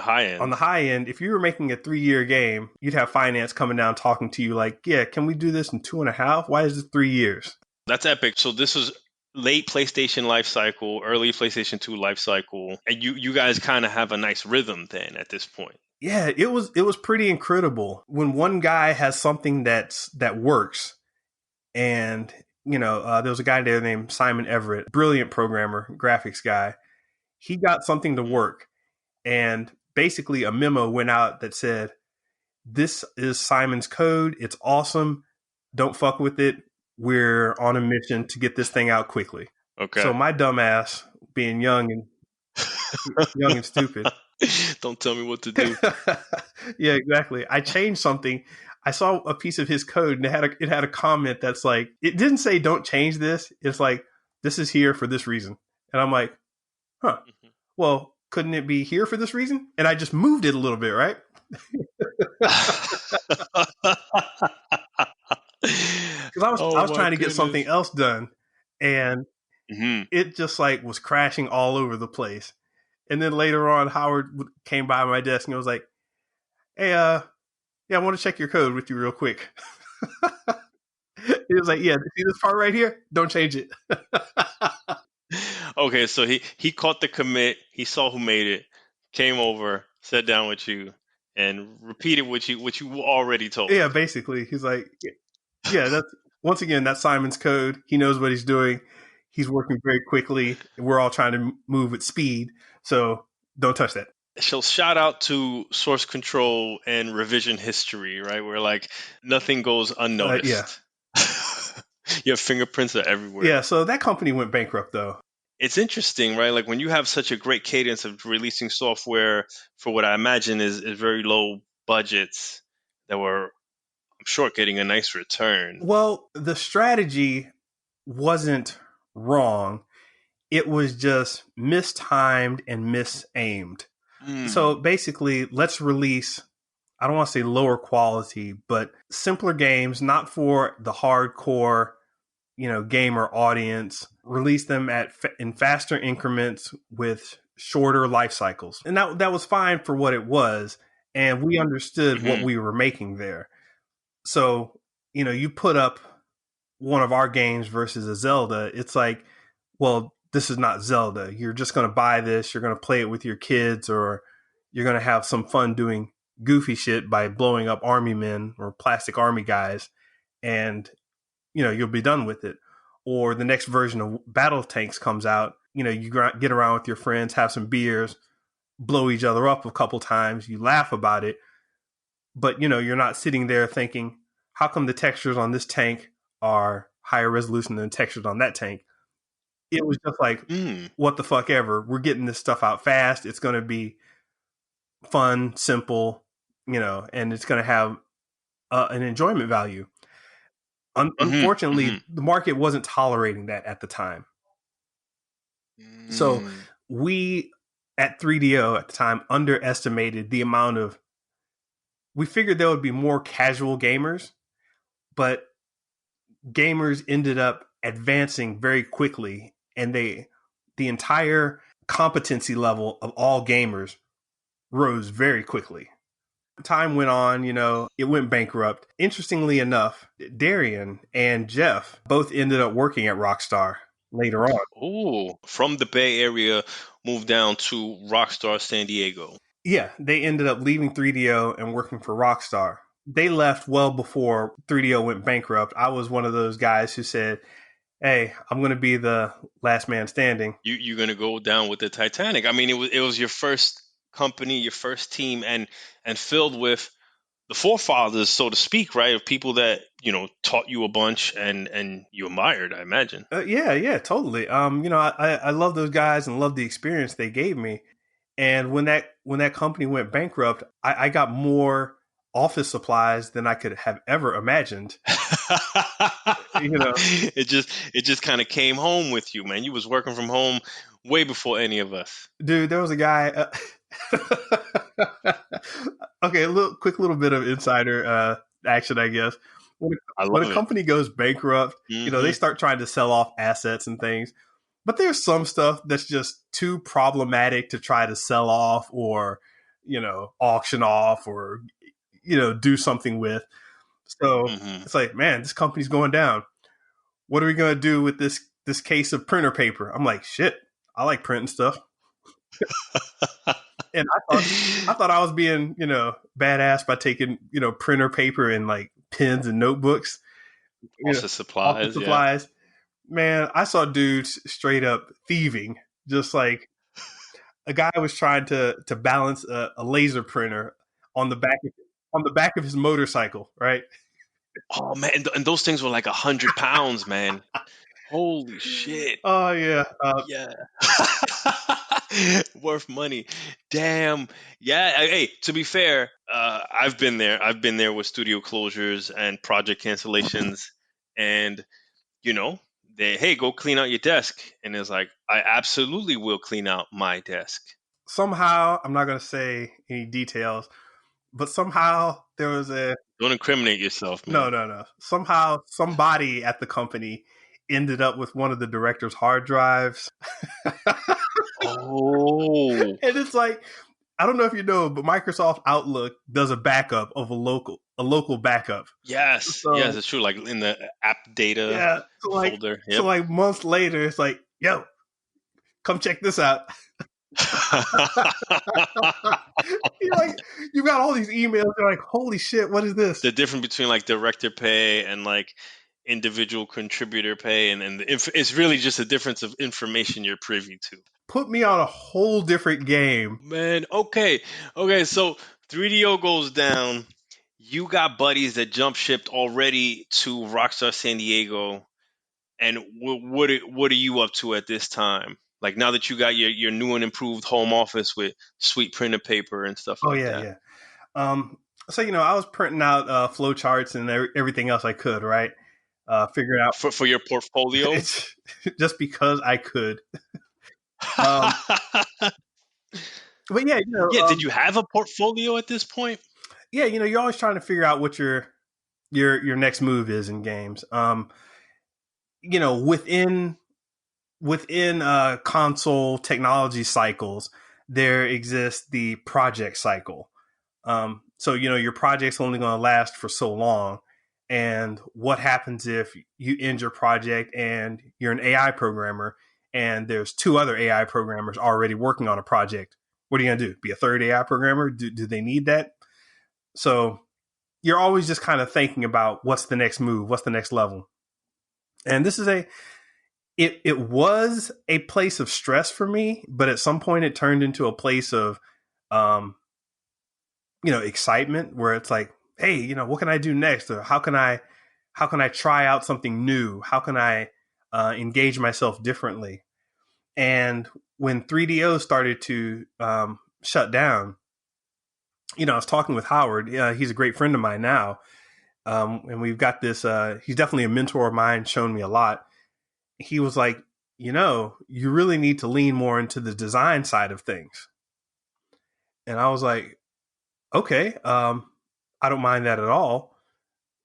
high end? On the high end, if you were making a 3-year game, you'd have finance coming down talking to you like, yeah, can we do this in 2.5? Why is it 3 years? That's epic. So this was late PlayStation life cycle, early PlayStation 2 life cycle, and you guys kind of have a nice rhythm then at this point. Yeah, it was pretty incredible when one guy has something that works, and there was a guy there named Simon Everett, brilliant programmer, graphics guy. He got something to work, and basically a memo went out that said, "This is Simon's code. It's awesome. Don't fuck with it. We're on a mission to get this thing out quickly." Okay. So my dumbass, being young and stupid. Don't tell me what to do. Yeah, exactly. I changed something. I saw a piece of his code and it had a comment that's like, it didn't say don't change this. It's like, this is here for this reason. And I'm like, huh, well, couldn't it be here for this reason? And I just moved it a little bit, right? Because I was trying to get something else done, and it just like was crashing all over the place. And then later on, Howard came by my desk and was like, "Hey, yeah, I want to check your code with you real quick." He was like, "Yeah, see this part right here? Don't change it." Okay, so he caught the commit. He saw who made it, came over, sat down with you, and repeated what you already told. Yeah, basically, he's like, "Yeah, that's Simon's code. He knows what he's doing. He's working very quickly. We're all trying to move at speed, so don't touch that." So shout out to source control and revision history, right? Where like nothing goes unnoticed. Yeah. Your fingerprints are everywhere. Yeah, so that company went bankrupt though. It's interesting, right? Like when you have such a great cadence of releasing software for what I imagine is very low budgets that were, I'm sure, getting a nice return. Well, the strategy wasn't wrong. It was just mistimed and misaimed. So basically, let's release, I don't want to say lower quality, but simpler games, not for the hardcore, gamer audience. Release them in faster increments with shorter life cycles. And that was fine for what it was. And we understood what we were making there. So, you put up one of our games versus a Zelda, it's like, well, this is not Zelda. You're just going to buy this. You're going to play it with your kids, or you're going to have some fun doing goofy shit by blowing up army men or plastic army guys, and, you'll be done with it. Or the next version of Battle Tanks comes out, you get around with your friends, have some beers, blow each other up a couple times, you laugh about it, but, you're not sitting there thinking, how come the textures on this tank are higher resolution than the textures on that tank? It was just like, what the fuck ever. We're getting this stuff out fast. It's going to be fun, simple, and it's going to have an enjoyment value. Unfortunately, the market wasn't tolerating that at the time. So we, at 3DO at the time, underestimated the amount of, we figured there would be more casual gamers, but gamers ended up advancing very quickly, and the entire competency level of all gamers rose very quickly. Time went on, it went bankrupt. Interestingly enough, Darian and Jeff both ended up working at Rockstar later on. Oh, from the Bay Area, moved down to Rockstar San Diego. Yeah, they ended up leaving 3DO and working for Rockstar. They left well before 3DO went bankrupt. I was one of those guys who said, hey, I'm going to be the last man standing. You're going to go down with the Titanic. I mean, it was your first company, your first team, and filled with the forefathers, so to speak, right? Of people that, taught you a bunch and you admired, I imagine. Yeah, totally. I love those guys and love the experience they gave me. And when that company went bankrupt, I got more office supplies than I could have ever imagined. It just kind of came home with you, man. You was working from home way before any of us. Dude, there was a guy. Okay, quick little bit of insider action, I guess. When a company goes bankrupt, they start trying to sell off assets and things. But there's some stuff that's just too problematic to try to sell off or, auction off or, do something with. So it's like, man, this company's going down. What are we going to do with this case of printer paper? I'm like, shit, I like printing stuff. And I thought I was being, badass by taking, printer paper and like pens and notebooks. Office supplies. Yeah. Man, I saw dudes straight up thieving, just like a guy was trying to balance a laser printer on the back of his motorcycle, right? Oh man, and those things were like 100 pounds, man. Holy shit. Oh yeah. Yeah. Worth money. Damn. Yeah. Hey, to be fair, I've been there. I've been there with studio closures and project cancellations. And, hey, go clean out your desk. And it's like, I absolutely will clean out my desk. Somehow, I'm not going to say any details, but somehow there was Don't incriminate yourself, man. No. Somehow somebody at the company ended up with one of the director's hard drives. Oh. And it's like, I don't know if you know, but Microsoft Outlook does a backup of a local backup. Yes. So, yes, it's true. Like in the app data folder. Yep. So like months later, it's like, yo, come check this out. You got all these emails. You're like, holy shit, what is this? The difference between like director pay and like individual contributor pay, and it's really just a difference of information you're privy to. Put me on a whole different game, man. Okay. So 3DO goes down. You got buddies that jump shipped already to Rockstar San Diego, and what are you up to at this time? Like now that you got your new and improved home office with sweet printed paper and stuff like that. Yeah. So I was printing out flow charts and everything else I could, right? Figuring out for your portfolio, just because I could. But yeah, did you have a portfolio at this point? Yeah, you're always trying to figure out what your next move is in games. Within console technology cycles, there exists the project cycle. So your project's only going to last for so long. And what happens if you end your project and you're an AI programmer and there's two other AI programmers already working on a project? What are you going to do? Be a third AI programmer? Do they need that? So you're always just kind of thinking about what's the next move, what's the next level. And this is it was a place of stress for me, but at some point it turned into a place of, excitement where it's like, hey, what can I do next? Or how can I try out something new? How can I engage myself differently? And when 3DO started to shut down, I was talking with Howard. He's a great friend of mine now. And we've got this, he's definitely a mentor of mine, shown me a lot. He was like, you really need to lean more into the design side of things. And I was like, okay, I don't mind that at all.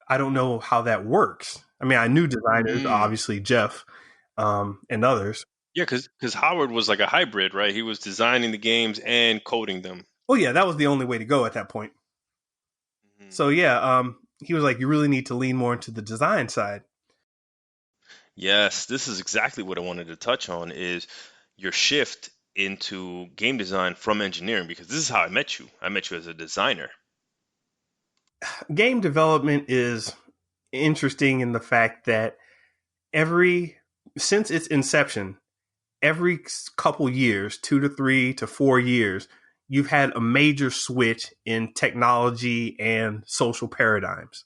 I don't know how that works. I mean, I knew designers, obviously Jeff, and others. Yeah, because Howard was like a hybrid, right? He was designing the games and coding them. Oh yeah, that was the only way to go at that point. Mm-hmm. So yeah, he was like, you really need to lean more into the design side. Yes, this is exactly what I wanted to touch on, is your shift into game design from engineering, because this is how I met you. I met you as a designer. Game development is interesting in the fact that since its inception, every couple years, 2 to 3 to 4 years, you've had a major switch in technology and social paradigms.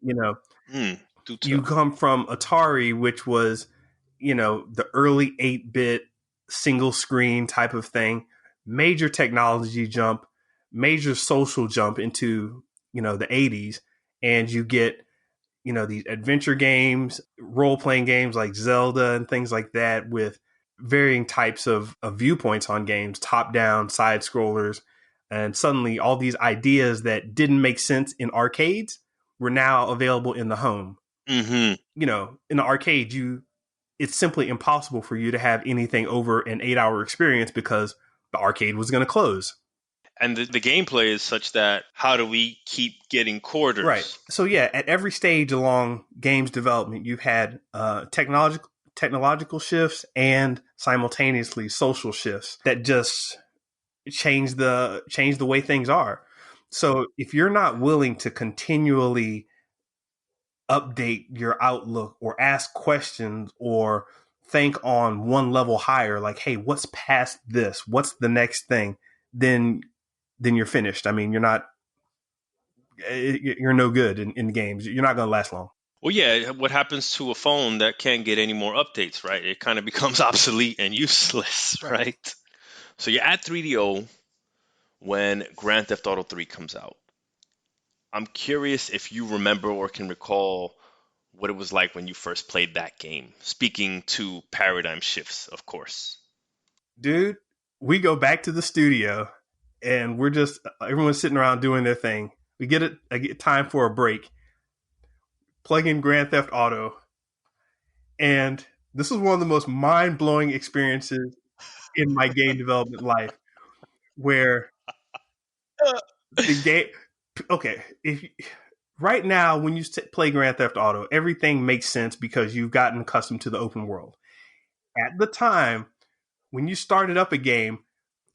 You come from Atari, which was, the early 8-bit single screen type of thing, major technology jump, major social jump into, the 80s. And you get, these adventure games, role-playing games like Zelda and things like that, with varying types of viewpoints on games, top-down, side-scrollers. And suddenly all these ideas that didn't make sense in arcades were now available in the home. Mm-hmm. In the arcade, you it's simply impossible for you to have anything over an 8-hour experience because the arcade was going to close. And the gameplay is such that how do we keep getting quarters? Right. So yeah, at every stage along games development, you've had technological shifts and simultaneously social shifts that just change the way things are. So if you're not willing to continually update your outlook or ask questions or think on one level higher, like, hey, what's past this? What's the next thing? Then you're finished. I mean, you're no good in games. You're not going to last long. Well, yeah, what happens to a phone that can't get any more updates, right? It kind of becomes obsolete and useless, right? So you're at 3DO when Grand Theft Auto 3 comes out. I'm curious if you remember or can recall what it was like when you first played that game. Speaking to paradigm shifts, of course. Dude, we go back to the studio and everyone's sitting around doing their thing. We get time for a break. Plug in Grand Theft Auto. And this was one of the most mind-blowing experiences in my game development life, where the game. Okay, right now when you play Grand Theft Auto, everything makes sense because you've gotten accustomed to the open world. At the time when you started up a game,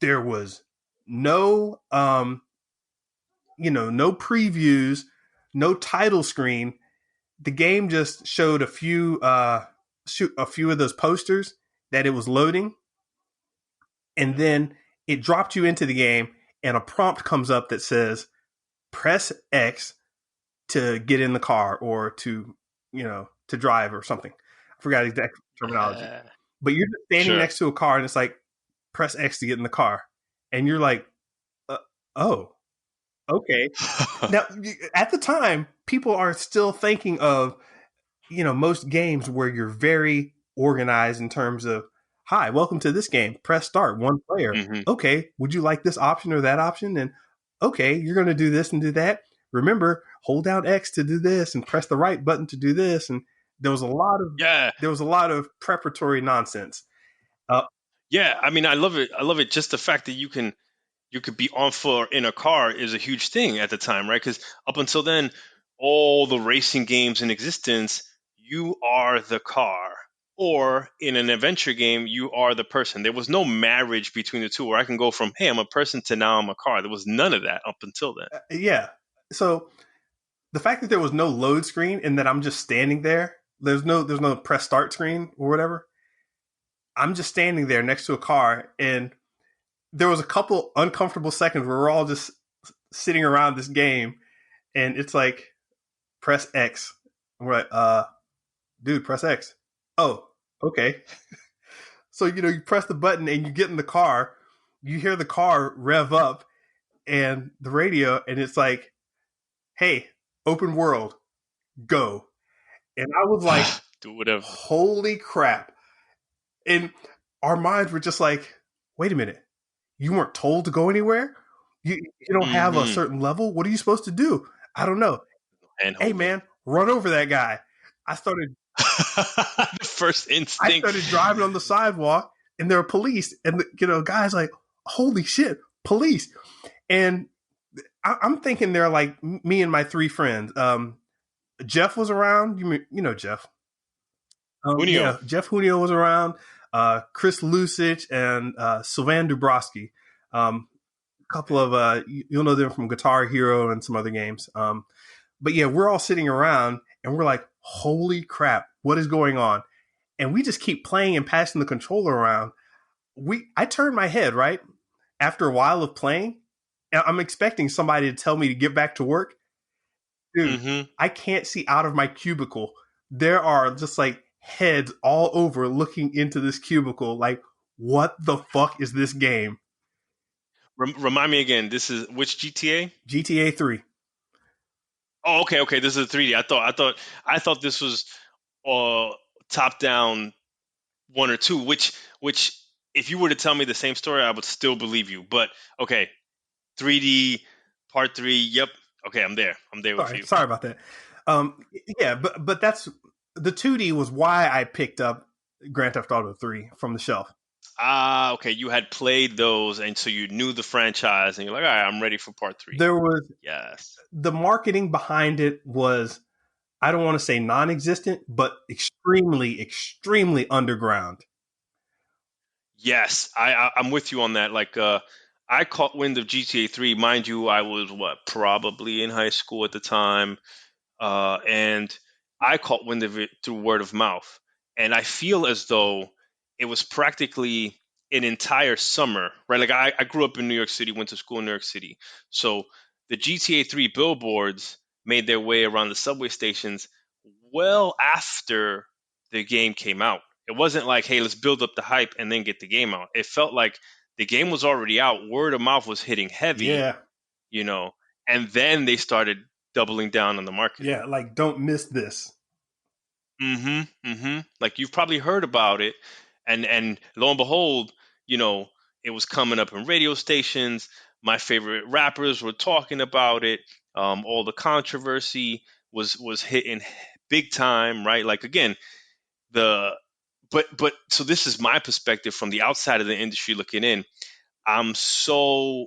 there was no, no previews, no title screen. The game just showed a few of those posters that it was loading, and then it dropped you into the game, and a prompt comes up that says, "Press X to get in the car," or to drive or something. I forgot exact terminology, but you're just standing next to a car, and it's like, "Press X to get in the car," and you're like, "Oh, okay." Now, at the time, people are still thinking of, most games where you're very organized in terms of, "Hi, welcome to this game. Press start, one player." Mm-hmm. Okay, would you like this option or that option? And okay, you're going to do this and do that. Remember, hold down X to do this and press the right button to do this. And there was a lot of preparatory nonsense. Yeah, I mean, I love it. I love it. Just the fact that you could be on foot in a car is a huge thing at the time, right? Because up until then, all the racing games in existence, you are the car. Or in an adventure game, you are the person. There was no marriage between the two where I can go from, hey, I'm a person to now I'm a car. There was none of that up until then. Yeah. So the fact that there was no load screen and that I'm just standing there, there's no press start screen or whatever. I'm just standing there next to a car, and there was a couple uncomfortable seconds where we're all just sitting around this game, and it's like, "Press X." And we're like, dude, press X. Oh, okay. So, you press the button and you get in the car, you hear the car rev up and the radio, and it's like, "Hey, open world, go." And I was like, do whatever. Holy crap. And our minds were just like, wait a minute. You weren't told to go anywhere? You don't have a certain level? What are you supposed to do? I don't know. Hey, man, run over that guy. I started the first instinct. I started driving on the sidewalk, and there were police, and guys like, holy shit, police. And I'm thinking they're like me and my three friends. Jeff was around. You know Jeff. Yeah, Jeff Junio was around. Chris Lusich and Sylvain Dubrovsky. A couple of you'll know them from Guitar Hero and some other games. But yeah, we're all sitting around and we're like, holy crap, what is going on? And we just keep playing and passing the controller around. I turned my head, right? After a while of playing, and I'm expecting somebody to tell me to get back to work. Dude, I can't see out of my cubicle. There are just like heads all over looking into this cubicle. Like, what the fuck is this game? Remind me again. This is which GTA? GTA 3. Oh, okay. This is a 3D. I thought this was top down 1 or 2. Which if you were to tell me the same story, I would still believe you. But okay, 3D part 3. Yep. Okay, I'm there. With you. Sorry about that. Yeah, but that's the 2D was why I picked up Grand Theft Auto 3 from the shelf. Ah, okay. You had played those, and so you knew the franchise, and you're like, all right, I'm ready for part 3. There was Yes. the marketing behind it was, I don't want to say non-existent, but extremely, extremely underground. Yes, I'm with you on that. Like, I caught wind of GTA 3. Mind you, I was probably in high school at the time, and I caught wind of it through word of mouth. And I feel as though it was practically an entire summer, right? Like, I grew up in New York City, went to school in New York City, so the GTA 3 billboards made their way around the subway stations well after the game came out. It wasn't like, hey, let's build up the hype and then get the game out. It felt like the game was already out. Word of mouth was hitting heavy, Yeah. you know, and then they started doubling down on the marketing. Yeah, like don't miss this. Like, you've probably heard about it, and lo and behold, it was coming up in radio stations. My favorite rappers were talking about it. All the controversy was hitting big time, right? Like, again, the but so this is my perspective from the outside of the industry looking in. I'm so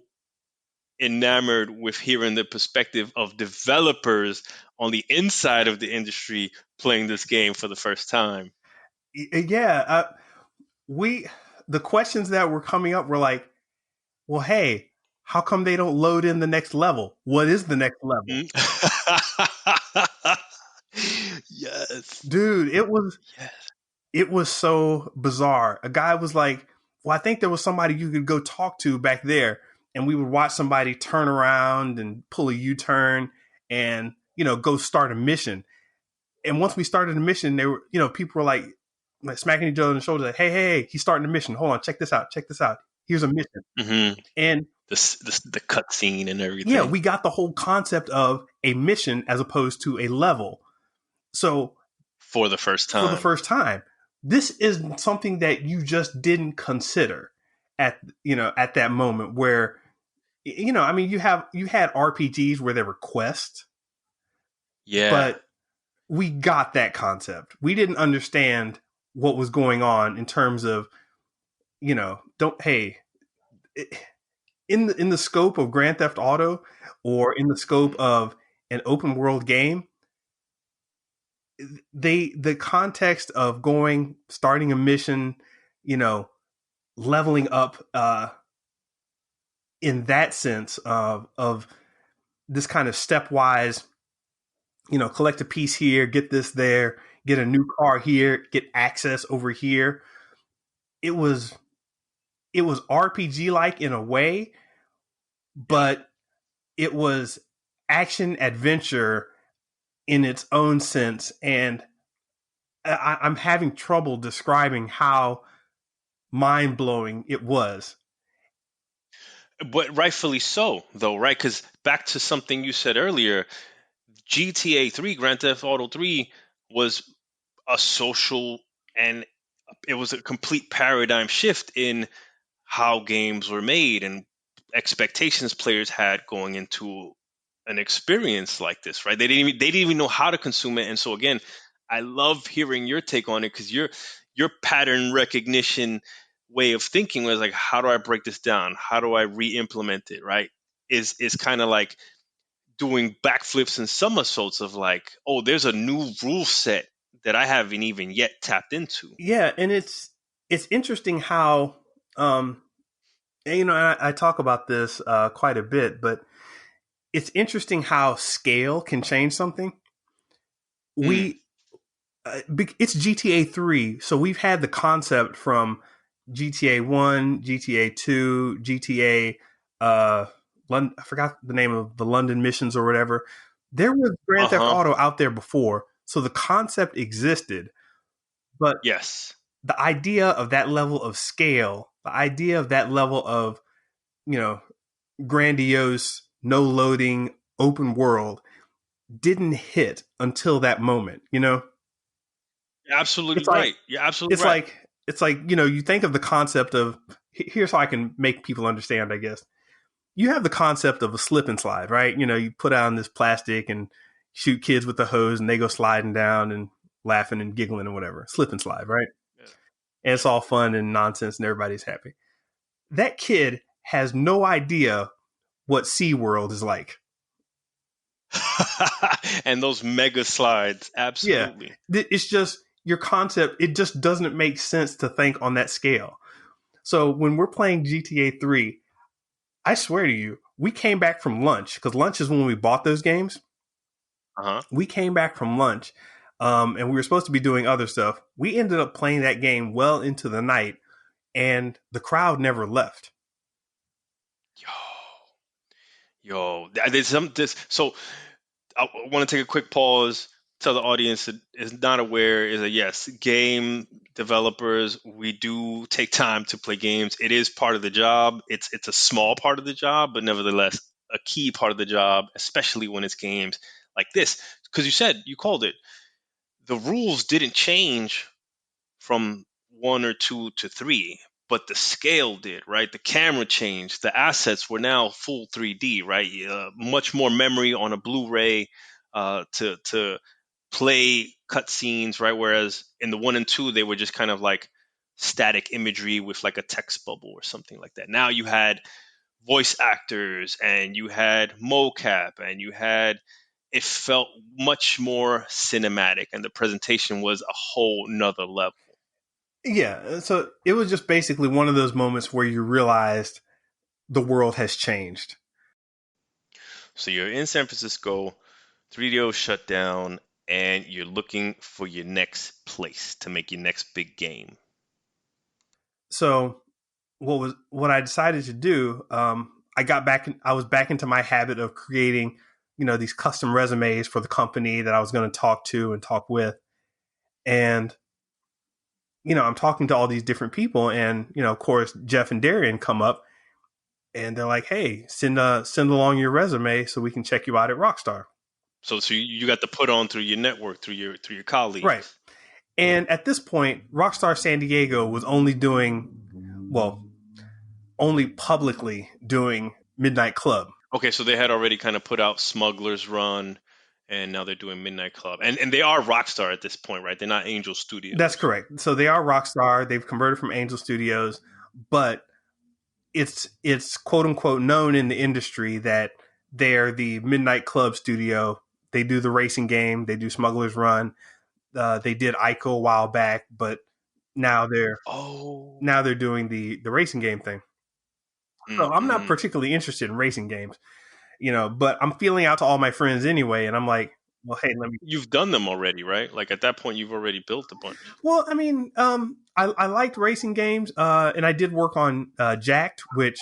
enamored with hearing the perspective of developers on the inside of the industry playing this game for the first time. Yeah, the questions that were coming up were like, well, hey, how come they don't load in the next level? What is the next level? Yes. Dude, Yes. it was so bizarre. A guy was like, well, I think there was somebody you could go talk to back there. And we would watch somebody turn around and pull a U-turn and, go start a mission. And once we started the mission, they were, people were like smacking each other on the shoulder, like, hey, he's starting the mission. Hold on, check this out. Here's a mission. Mm-hmm. And the cutscene and everything. yeah, we got the whole concept of a mission as opposed to a level. So for the first time, this is something that you just didn't consider at that moment where, you had RPGs where there were quests. Yeah. But we got that concept. We didn't understand what was going on in terms of, in the scope of Grand Theft Auto or in the scope of an open world game, the context of starting a mission, leveling up in that sense of this kind of stepwise, collect a piece here, get this there, get a new car here, get access over here. It was RPG like in a way, but it was action adventure in its own sense. And I'm having trouble describing how mind blowing it was. But rightfully so, though, right? Because back to something you said earlier, GTA 3, Grand Theft Auto 3, was a social, and it was a complete paradigm shift in how games were made and expectations players had going into an experience like this, right? They didn't even know how to consume it. And so again, I love hearing your take on it, because your pattern recognition way of thinking was like, how do I break this down? How do I re-implement it, right? Is kind of like doing backflips and somersaults of like, oh, there's a new rule set that I haven't even yet tapped into. Yeah, and it's interesting how and, I talk about this quite a bit, but it's interesting how scale can change something. It's GTA 3, so we've had the concept from GTA 1, GTA 2, GTA London, I forgot the name of the London missions or whatever. There was Grand Theft Auto out there before, so the concept existed. But yes, the idea of that level of scale, the idea of that level of, grandiose, no loading, open world didn't hit until that moment, Absolutely It's like, right. You're absolutely right. It's like, you think of the concept of, here's how I can make people understand, I guess. You have the concept of a slip and slide, right? You put on this plastic and shoot kids with the hose and they go sliding down and laughing and giggling and whatever. Slip and slide, right? Yeah. and it's all fun and nonsense and everybody's happy. That kid has no idea what SeaWorld is like. And those mega slides, absolutely. Yeah, it's just your concept. It just doesn't make sense to think on that scale. So when we're playing GTA 3, I swear to you, we came back from lunch, because lunch is when we bought those games. We came back from lunch, and we were supposed to be doing other stuff. We ended up playing that game well into the night, and the crowd never left. Yo, there's some this. So I want to take a quick pause. Tell the audience that is not aware is that yes, game developers, we do take time to play games. It is part of the job. It's a small part of the job, but nevertheless a key part of the job, especially when it's games like this. Because you called it. The rules didn't change from 1 or 2 to 3, but the scale did, right? The camera changed. The assets were now full 3D, right? Much more memory on a Blu-ray to play cutscenes, right? Whereas in the 1 and 2, they were just kind of like static imagery with like a text bubble or something like that. Now you had voice actors and you had mocap and it felt much more cinematic and the presentation was a whole nother level. Yeah, so it was just basically one of those moments where you realized the world has changed. So you're in San Francisco, 3DO shut down, and you're looking for your next place to make your next big game. So what I decided to do, I was back into my habit of creating, these custom resumes for the company that I was going to talk to and talk with. And, I'm talking to all these different people, and, of course, Jeff and Darian come up and they're like, hey, send along your resume so we can check you out at Rockstar. So you got to put on through your network, through your colleagues. Right. And at this point, Rockstar San Diego was only publicly doing Midnight Club. Okay, so they had already kind of put out Smuggler's Run, and now they're doing Midnight Club. And they are Rockstar at this point, right? They're not Angel Studios. That's correct. So they are Rockstar. They've converted from Angel Studios, but it's quote unquote known in the industry that they're the Midnight Club studio. They do the racing game. They do Smuggler's Run. They did Ico a while back, but now they're doing the racing game thing. So I'm not particularly interested in racing games, but I'm feeling out to all my friends anyway, and I'm like, well, hey, You've done them already, right? Like at that point, you've already built a bunch. Well, I mean, I liked racing games, and I did work on Jacked, which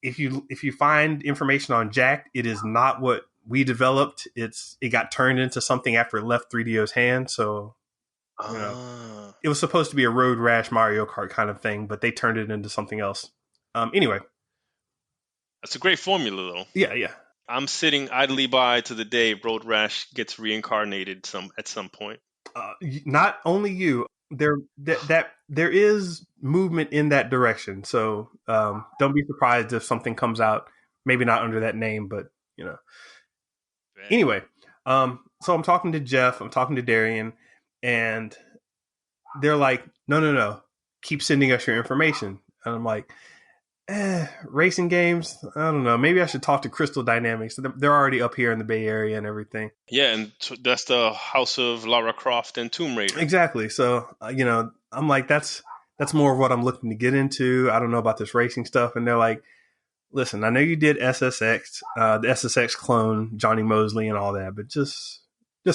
if you find information on Jacked, it is not what we developed. It got turned into something after it left 3DO's hand. So, it was supposed to be a Road Rash Mario Kart kind of thing, but they turned it into something else. Anyway, that's a great formula, though. Yeah. I'm sitting idly by to the day Road Rash gets reincarnated at some point. Not only you, there is movement in that direction. So don't be surprised if something comes out, maybe not under that name, but Anyway, so I'm talking to Jeff, I'm talking to Darian, and they're like, no, keep sending us your information. And I'm like, racing games, I don't know, maybe I should talk to Crystal Dynamics. They're already up here in the Bay Area and everything. Yeah, and that's the house of Lara Croft and Tomb Raider. Exactly. So I'm like, that's more of what I'm looking to get into. I don't know about this racing stuff. And they're like, listen, I know you did SSX, the SSX clone, Johnny Mosley and all that, but just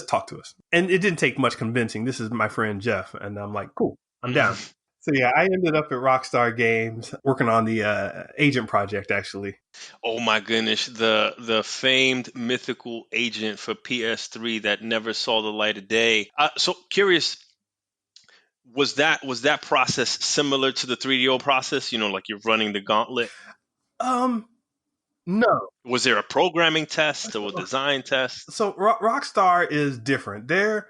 talk to us. And it didn't take much convincing. This is my friend Jeff. And I'm like, cool, I'm down. So yeah, I ended up at Rockstar Games working on the Agent project, actually. Oh my goodness, the famed mythical Agent for PS3 that never saw the light of day. So curious, was that process similar to the 3DO process? Like you're running the gauntlet? No. Was there a programming test or a design test? So Rockstar is different. They're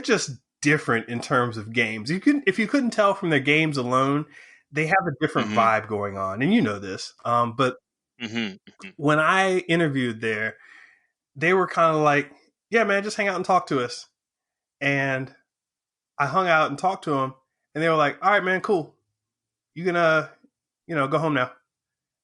just different in terms of games. If you couldn't tell from their games alone, they have a different vibe going on, and you know this. But when I interviewed there, they were kind of like, "Yeah, man, just hang out and talk to us." And I hung out and talked to them, And they were like, all right, man, cool. You can, go home now.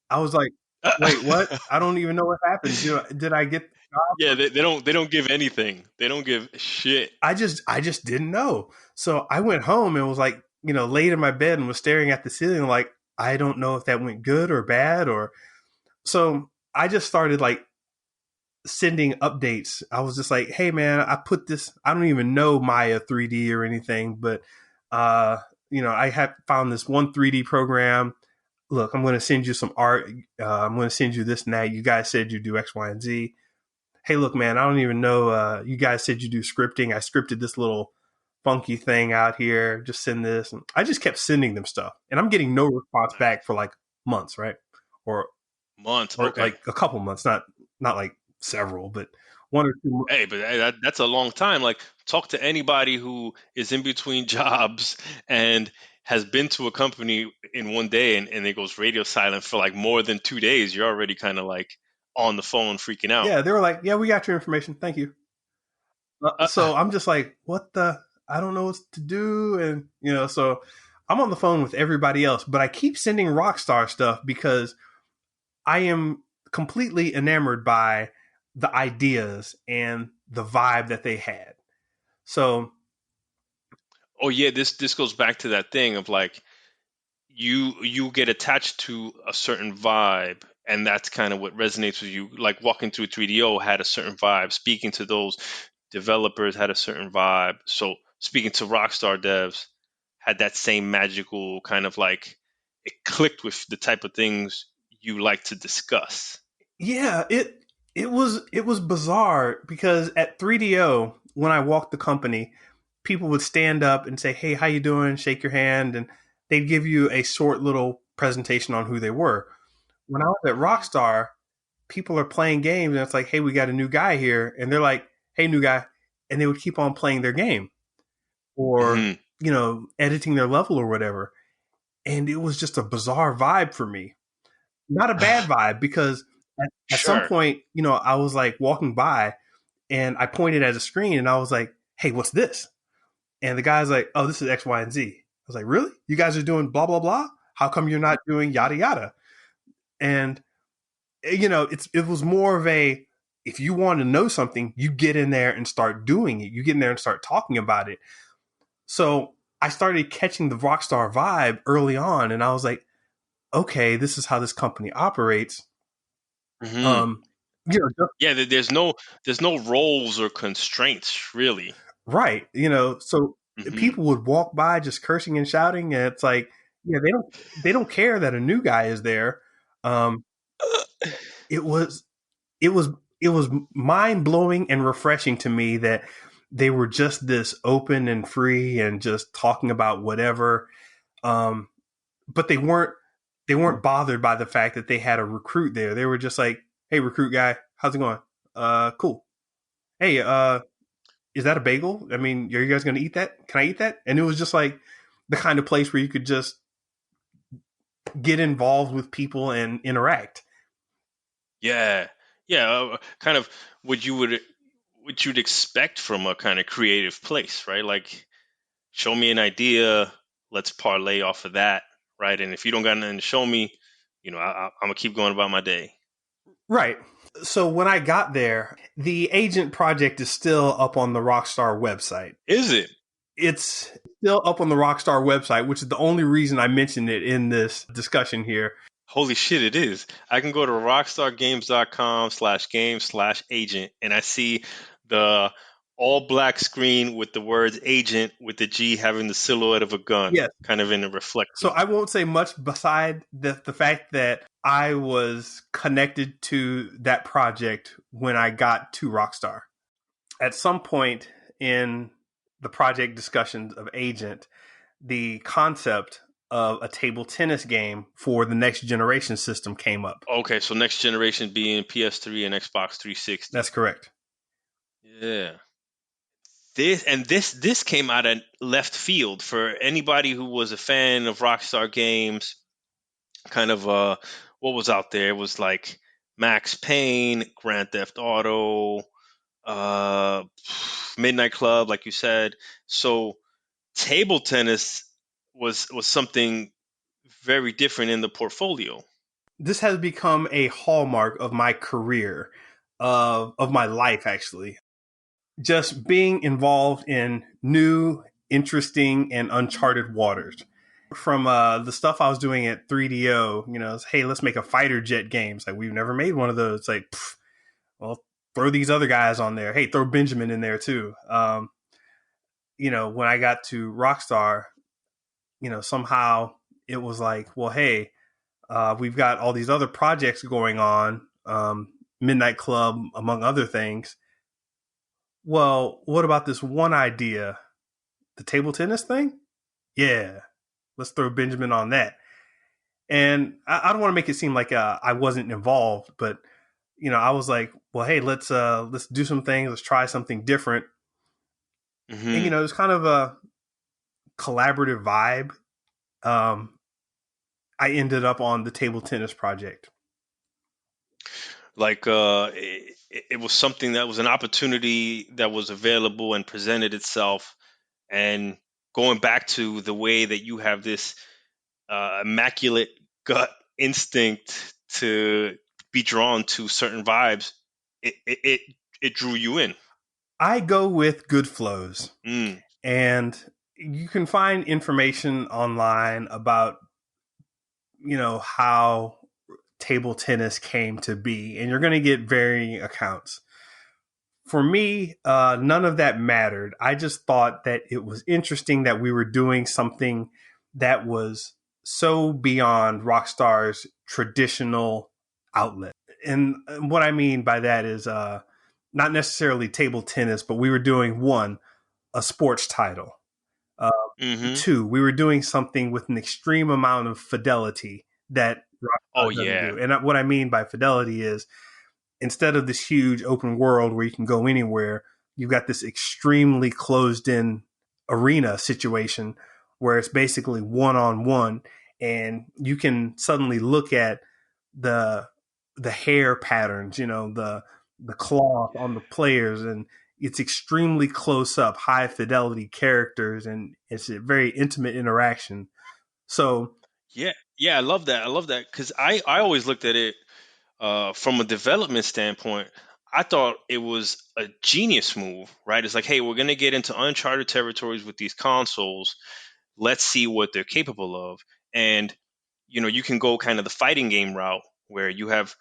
I was like, wait, what? I don't even know what happened. Did I get the job? Yeah, they don't give anything. They don't give shit. I just didn't know. So I went home and was like, laid in my bed and was staring at the ceiling like, I don't know if that went good or bad or so I just started like sending updates. I was just like, hey man, I put this, I don't even know Maya 3D or anything, but I have found this one 3D program. Look, I'm going to send you some art. I'm going to send you this and that. You guys said you do X, Y, and Z. Hey, look, man, I don't even know. You guys said you do scripting. I scripted this little funky thing out here. Just send this. And I just kept sending them stuff, and I'm getting no response back for like months, right? Or Months. or Okay. like a couple months, not like several, but 1 or 2. Hey, but that's a long time. Like, talk to anybody who is in between jobs and has been to a company in one day and it goes radio silent for like more than 2 days. You're already kind of like on the phone freaking out. Yeah, they were like, yeah, we got your information. Thank you. So I'm just like, what the? I don't know what to do, and so I'm on the phone with everybody else, but I keep sending Rockstar stuff because I am completely enamored by the ideas and the vibe that they had. So Oh yeah, this goes back to that thing of like you get attached to a certain vibe, and that's kind of what resonates with you. Like walking through 3DO had a certain vibe, speaking to those developers had a certain vibe, so speaking to Rockstar devs had that same magical kind of like, it clicked with the type of things you like to discuss. yeah, it was bizarre because at 3DO when I walked the company, people would stand up and say, "Hey, how you doing?" Shake your hand, and they'd give you a short little presentation on who they were. When I was at Rockstar, people are playing games, and it's like, "Hey, we got a new guy here," and they're like, "Hey, new guy," and they would keep on playing their game or Hmm. editing their level or whatever, and it was just a bizarre vibe for me. Not a bad vibe because at some Sure. point, I was like walking by and I pointed at a screen and I was like, "Hey, what's this?" And the guy's like, "Oh, this is X, Y, and Z." I was like, "Really? You guys are doing blah blah blah? How come you're not doing yada yada?" And it was more of a, if you want to know something, you get in there and start doing it. You get in there and start talking about it. So I started catching the Rockstar vibe early on, and I was like, okay, this is how this company operates. Hmm. Um, you know, Yeah, there's no roles or constraints really. right. So Hmm. people would walk by just cursing and shouting, and it's like, yeah, they don't care that a new guy is there. Um, it was it was it was mind blowing and refreshing to me that they were just this open and free and just talking about whatever. Um, but they weren't bothered by the fact that they had a recruit there. They were just like, "Hey, recruit guy, how's it going? Cool. Hey, is that a bagel? I mean, are you guys going to eat that? Can I eat that?" And it was just like the kind of place where you could just get involved with people and interact. Yeah, yeah, kind of what what you'd expect from a kind of creative place, right? Like, show me an idea, let's parlay off of that, right? And if you don't got nothing to show me, I'm gonna keep going about my day. Right. So when I got there, the agent project is still up on the Rockstar website. Is it? It's still up on the Rockstar website, which is the only reason I mentioned it in this discussion here. Holy shit, it is. I can go to rockstargames.com/game/agent and I see the all black screen with the words agent with the G having the silhouette of a gun Yes. kind of in a So reflection. I won't say much beside the fact that I was connected to that project when I got to Rockstar. At some point in the project discussions of Agent, the concept of a table tennis game for the next generation system came up. Okay, so next generation being PS3 and Xbox That's 360. correct. Yeah. This came out of left field for anybody who was a fan of Rockstar Games. Kind of what was out there? It was like Max Payne, Grand Theft Auto, uh Midnight Club, like you said. So table tennis was something very different in the portfolio. This has become a hallmark of my career, of my life, actually. Just being involved in new, interesting, and uncharted waters. From the stuff I was doing at 3DO, it's, hey, let's make a fighter jet game. It's like, we've never made one of those. It's like, well, throw these other guys on there. Hey, throw Benjamin in there too. When I got to Rockstar, somehow it was like, well, hey, we've got all these other projects going on, Midnight Club, among other things. Well, what about this one idea, the table tennis thing? Yeah, let's throw Benjamin on that. And I don't want to make it seem like I wasn't involved, but I was like, well, hey, let's do some things, let's try something different. Mm-hmm. And it's kind of a collaborative vibe. I ended up on the table tennis project. Like it was something that was an opportunity that was available and presented itself. And going back to the way that you have this immaculate gut instinct to be drawn to certain vibes, it drew you in. I go with good flows. And you can find information online about, how table tennis came to be, and you're going to get varying accounts. For me, none of that mattered. I just thought that it was interesting that we were doing something that was so beyond Rockstar's traditional outlet. And what I mean by that is not necessarily table tennis, but we were doing a sports title. Mm-hmm. 2, we were doing something with an extreme amount of fidelity that Rockstar doesn't do. And what I mean by fidelity is, instead of this huge open world where you can go anywhere, you've got this extremely closed in arena situation where it's basically one-on-one, and you can suddenly look at the hair patterns, the cloth on the players, and it's extremely close up, high fidelity characters, and it's a very intimate interaction. So I love that because I always looked at it from a development standpoint. I thought it was a genius move, right? It's like, hey, we're gonna get into uncharted territories with these consoles. Let's see what they're capable of. And you can go kind of the fighting game route where you have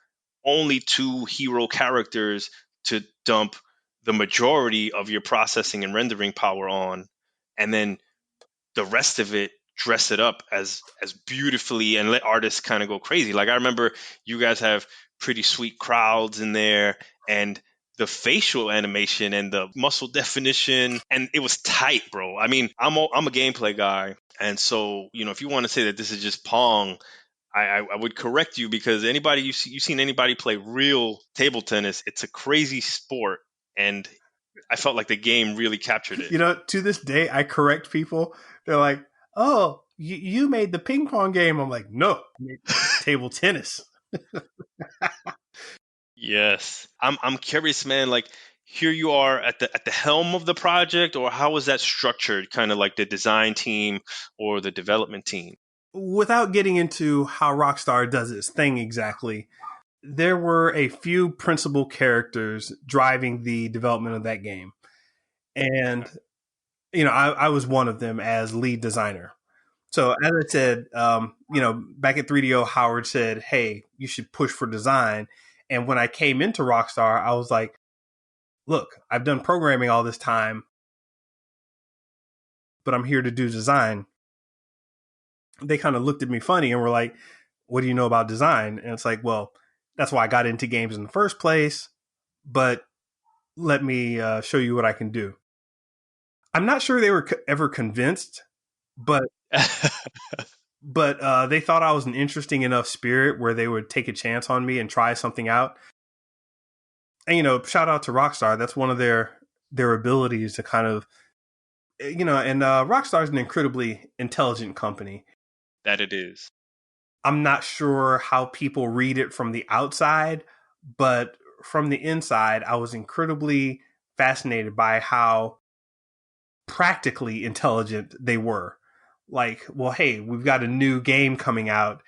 only 2 hero characters to dump the majority of your processing and rendering power on, and then the rest of it dress it up as beautifully and let artists kind of go crazy. Like, I remember you guys have pretty sweet crowds in there, and the facial animation and the muscle definition, and it was tight, bro. I mean, I'm a gameplay guy, and so if you want to say that this is just Pong, I would correct you, because anybody you've seen anybody play real table tennis, it's a crazy sport, and I felt like the game really captured it. to this day, I correct people. They're like, "Oh, you made the ping pong game." I'm like, "No, I made table tennis." Yes, I'm curious, man. Like, here you are at the helm of the project, or how was that structured? Kind of like the design team or the development team. Without getting into how Rockstar does its thing exactly, there were a few principal characters driving the development of that game, and I was one of them as lead designer. So as I said, back at 3DO, Howard said, "Hey, you should push for design." And when I came into Rockstar, I was like, "Look, I've done programming all this time, but I'm here to do design." They kind of looked at me funny and were like, "What do you know about design?" And it's like, well, that's why I got into games in the first place, but let me show you what I can do. I'm not sure they were ever convinced, but they thought I was an interesting enough spirit where they would take a chance on me and try something out. And shout out to Rockstar. That's one of their abilities to kind of, and Rockstar is an incredibly intelligent company. That it is. I'm not sure how people read it from the outside, but from the inside, I was incredibly fascinated by how practically intelligent they were. like, well, hey, we've got a new game coming out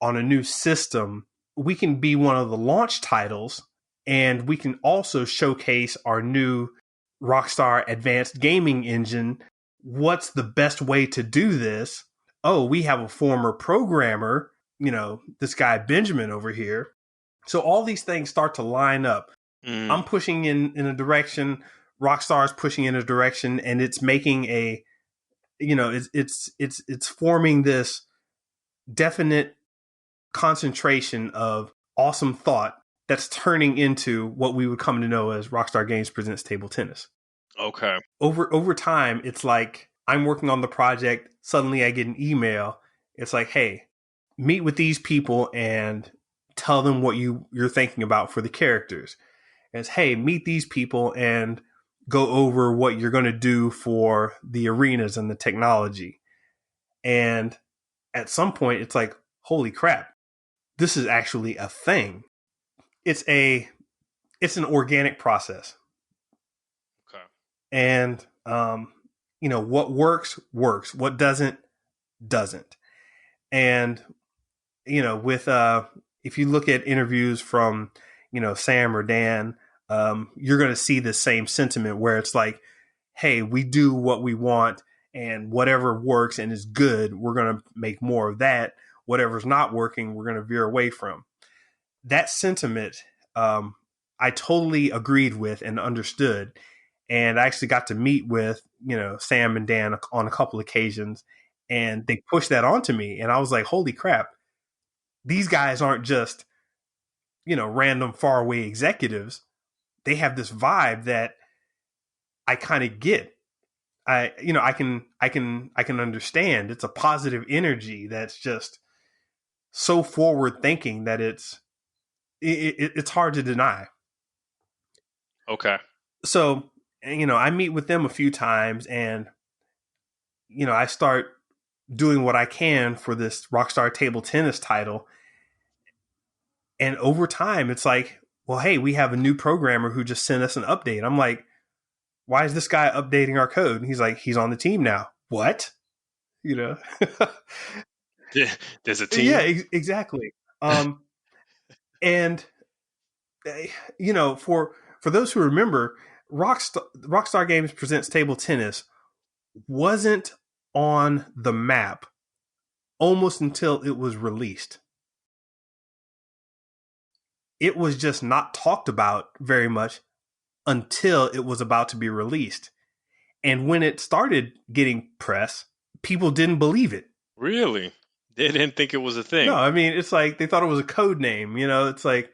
on a new system. We can be one of the launch titles, and we can also showcase our new Rockstar Advanced Gaming Engine. What's the best way to do this? Oh, we have a former programmer, this guy Benjamin over here. So all these things start to line up. I'm pushing in a direction, Rockstar's pushing in a direction, and it's making it's forming this definite concentration of awesome thought that's turning into what we would come to know as Rockstar Games Presents Table Tennis. Okay. Over time, it's like I'm working on the project. Suddenly I get an email. It's like, hey, meet with these people and tell them what you're thinking about for the characters. And it's, hey, meet these people and go over what you're going to do for the arenas and the technology. And at some point, it's like, holy crap, this is actually a thing. It's an organic process. Okay. And, what works. What doesn't. And, with, if you look at interviews from, Sam or Dan, you're going to see the same sentiment where it's like, hey, we do what we want, and whatever works and is good, we're going to make more of that. Whatever's not working, we're going to veer away from. That sentiment, I totally agreed with and understood. And I actually got to meet with, Sam and Dan on a couple occasions, and they pushed that onto me. And I was like, holy crap, these guys aren't just, random faraway executives. They have this vibe that I kind of get. I can understand. It's a positive energy that's just so forward thinking that it's hard to deny. Okay. So, I meet with them a few times, and, I start doing what I can for this Rockstar table tennis title. And over time, it's like, well, hey, we have a new programmer who just sent us an update. I'm like, why is this guy updating our code? And he's like, he's on the team now. What? There's a team. Yeah, exactly. And for those who remember, Rockstar Games Presents Table Tennis wasn't on the map almost until it was released. It was just not talked about very much until it was about to be released. And when it started getting press, people didn't believe it. Really? They didn't think it was a thing. No, I mean, it's like they thought it was a code name. It's like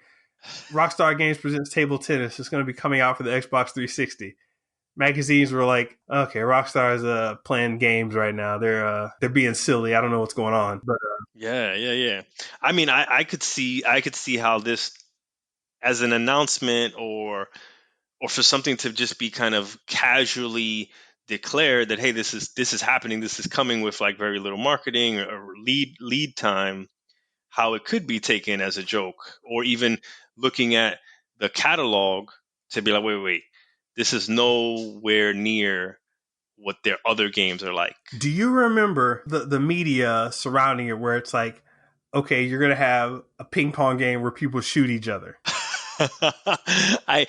Rockstar Games Presents Table Tennis. It's going to be coming out for the Xbox 360. Magazines were like, okay, Rockstar's playing games right now. They're being silly. I don't know what's going on. But yeah. I mean, I could see how this, as an announcement or for something to just be kind of casually declared that, hey, this is happening, this is coming with like very little marketing or lead time, how it could be taken as a joke, or even looking at the catalog to be like, wait, this is nowhere near what their other games are like. Do you remember the media surrounding it where it's like, okay, you're going to have a ping pong game where people shoot each other? I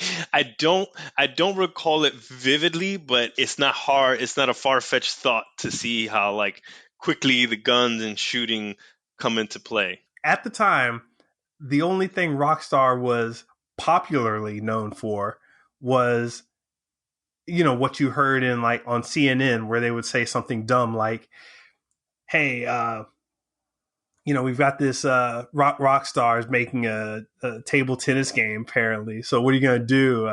don't recall it vividly, but it's not hard. It's not a far-fetched thought to see how like quickly the guns and shooting come into play. At the time, the only thing Rockstar was popularly known for was, what you heard in like on CNN, where they would say something dumb like, hey, we've got this Rockstar is making a table tennis game, apparently. So what are you going to do?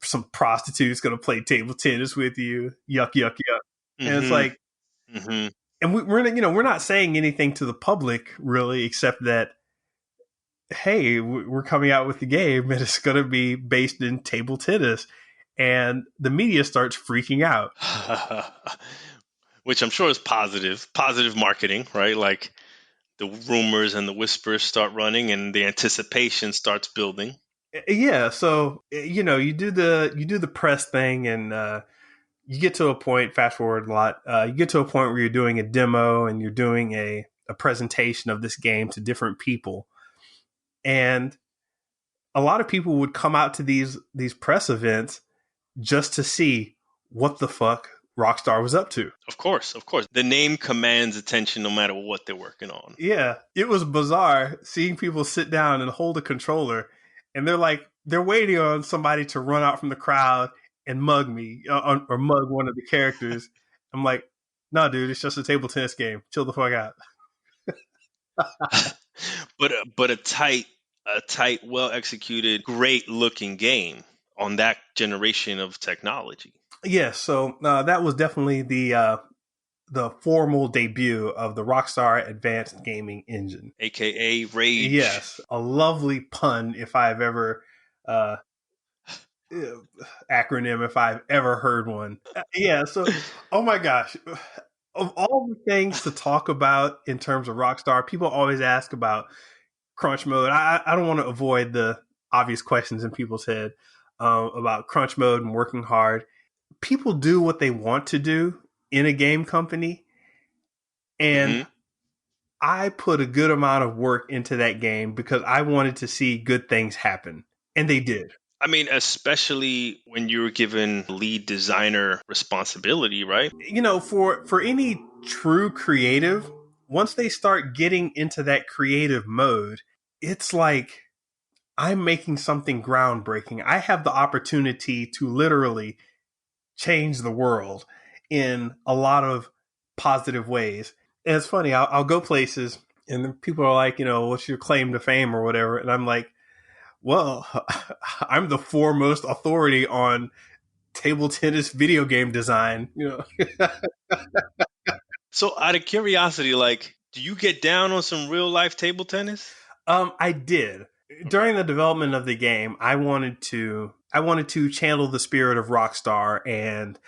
Some prostitute's going to play table tennis with you. Yuck, yuck, yuck. And it's like, and we're not saying anything to the public really, except that, hey, we're coming out with the game and it's going to be based in table tennis. And the media starts freaking out. Which I'm sure is positive marketing, right? Like the rumors and the whispers start running and the anticipation starts building. Yeah. So, you do the press thing and, you get to a point, fast forward a lot, you get to a point where you're doing a demo and you're doing a presentation of this game to different people. And a lot of people would come out to these press events just to see what the fuck Rockstar was up to. Of course. The name commands attention no matter what they're working on. Yeah, it was bizarre seeing people sit down and hold a controller, and they're waiting on somebody to run out from the crowd and mug me or mug one of the characters. I'm like, no, dude, it's just a table tennis game. Chill the fuck out. But a tight, well executed, great looking game on that generation of technology. Yeah, so that was definitely the formal debut of the Rockstar Advanced Gaming Engine, aka Rage. Yes, a lovely pun if I've ever acronym if I've ever heard one. Yeah, so oh my gosh. Of all the things to talk about in terms of Rockstar, people always ask about crunch mode. I don't want to avoid the obvious questions in people's head about crunch mode and working hard. People do what they want to do in a game company, and I put a good amount of work into that game because I wanted to see good things happen, and they did. I mean, especially when you were given lead designer responsibility, right? You know, for any true creative, once they start getting into that creative mode, it's like I'm making something groundbreaking. I have the opportunity to literally change the world in a lot of positive ways. And it's funny, I'll go places and then people are like, you know, what's your claim to fame or whatever? And I'm like, well, I'm the foremost authority on table tennis video game design, you know. So out of curiosity, like, do you get down on some real life table tennis? I did. During the development of the game, I wanted to channel the spirit of Rockstar and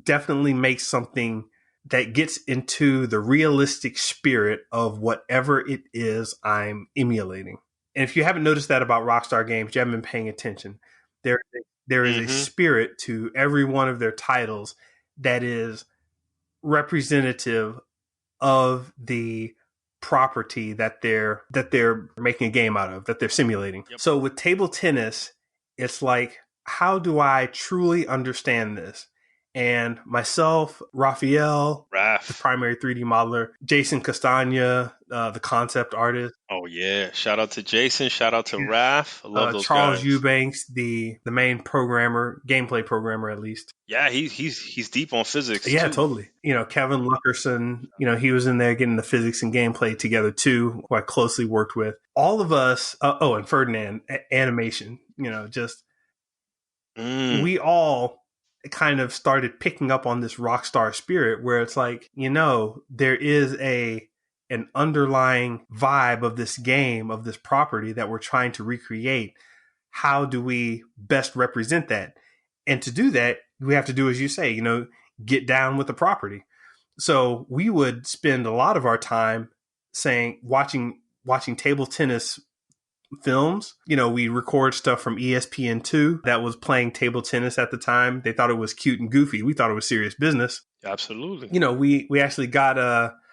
definitely make something that gets into the realistic spirit of whatever it is I'm emulating. And if you haven't noticed that about Rockstar Games, you haven't been paying attention. There is a spirit to every one of their titles that is representative of the property that they're making a game out of, that they're simulating. Yep. So with table tennis, it's like, how do I truly understand this? And myself, Raphael, the primary 3D modeler, Jason Castagna, the concept artist. Oh yeah, shout out to Jason, shout out to Raph. I love those Charles guys. Eubanks, the main programmer, gameplay programmer at least. Yeah, he's deep on physics. Yeah, too. Totally. You know, Kevin Luckerson, you know, he was in there getting the physics and gameplay together too, who I closely worked with. All of us, and Ferdinand, animation, you know, just we all kind of started picking up on this Rockstar spirit where it's like, you know, there is an underlying vibe of this game, of this property that we're trying to recreate. How do we best represent that? And to do that, we have to do, as you say, you know, get down with the property. So we would spend a lot of our time watching table tennis films. You know, we record stuff from ESPN2 that was playing table tennis at the time. They thought it was cute and goofy. We thought it was serious business. Absolutely. You know, we actually got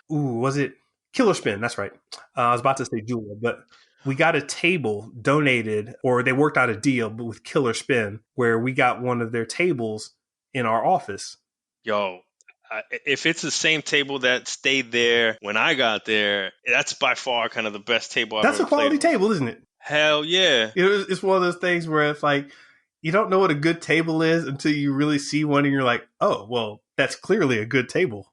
was it Killer Spin? That's right. I was about to say Julia, but we got a table donated, or they worked out a deal with Killer Spin where we got one of their tables in our office. Yo, if it's the same table that stayed there when I got there, that's by far kind of the best table I've ever played. That's a quality table, isn't it? Hell yeah. It's one of those things where it's like, you don't know what a good table is until you really see one and you're like, oh, well, that's clearly a good table.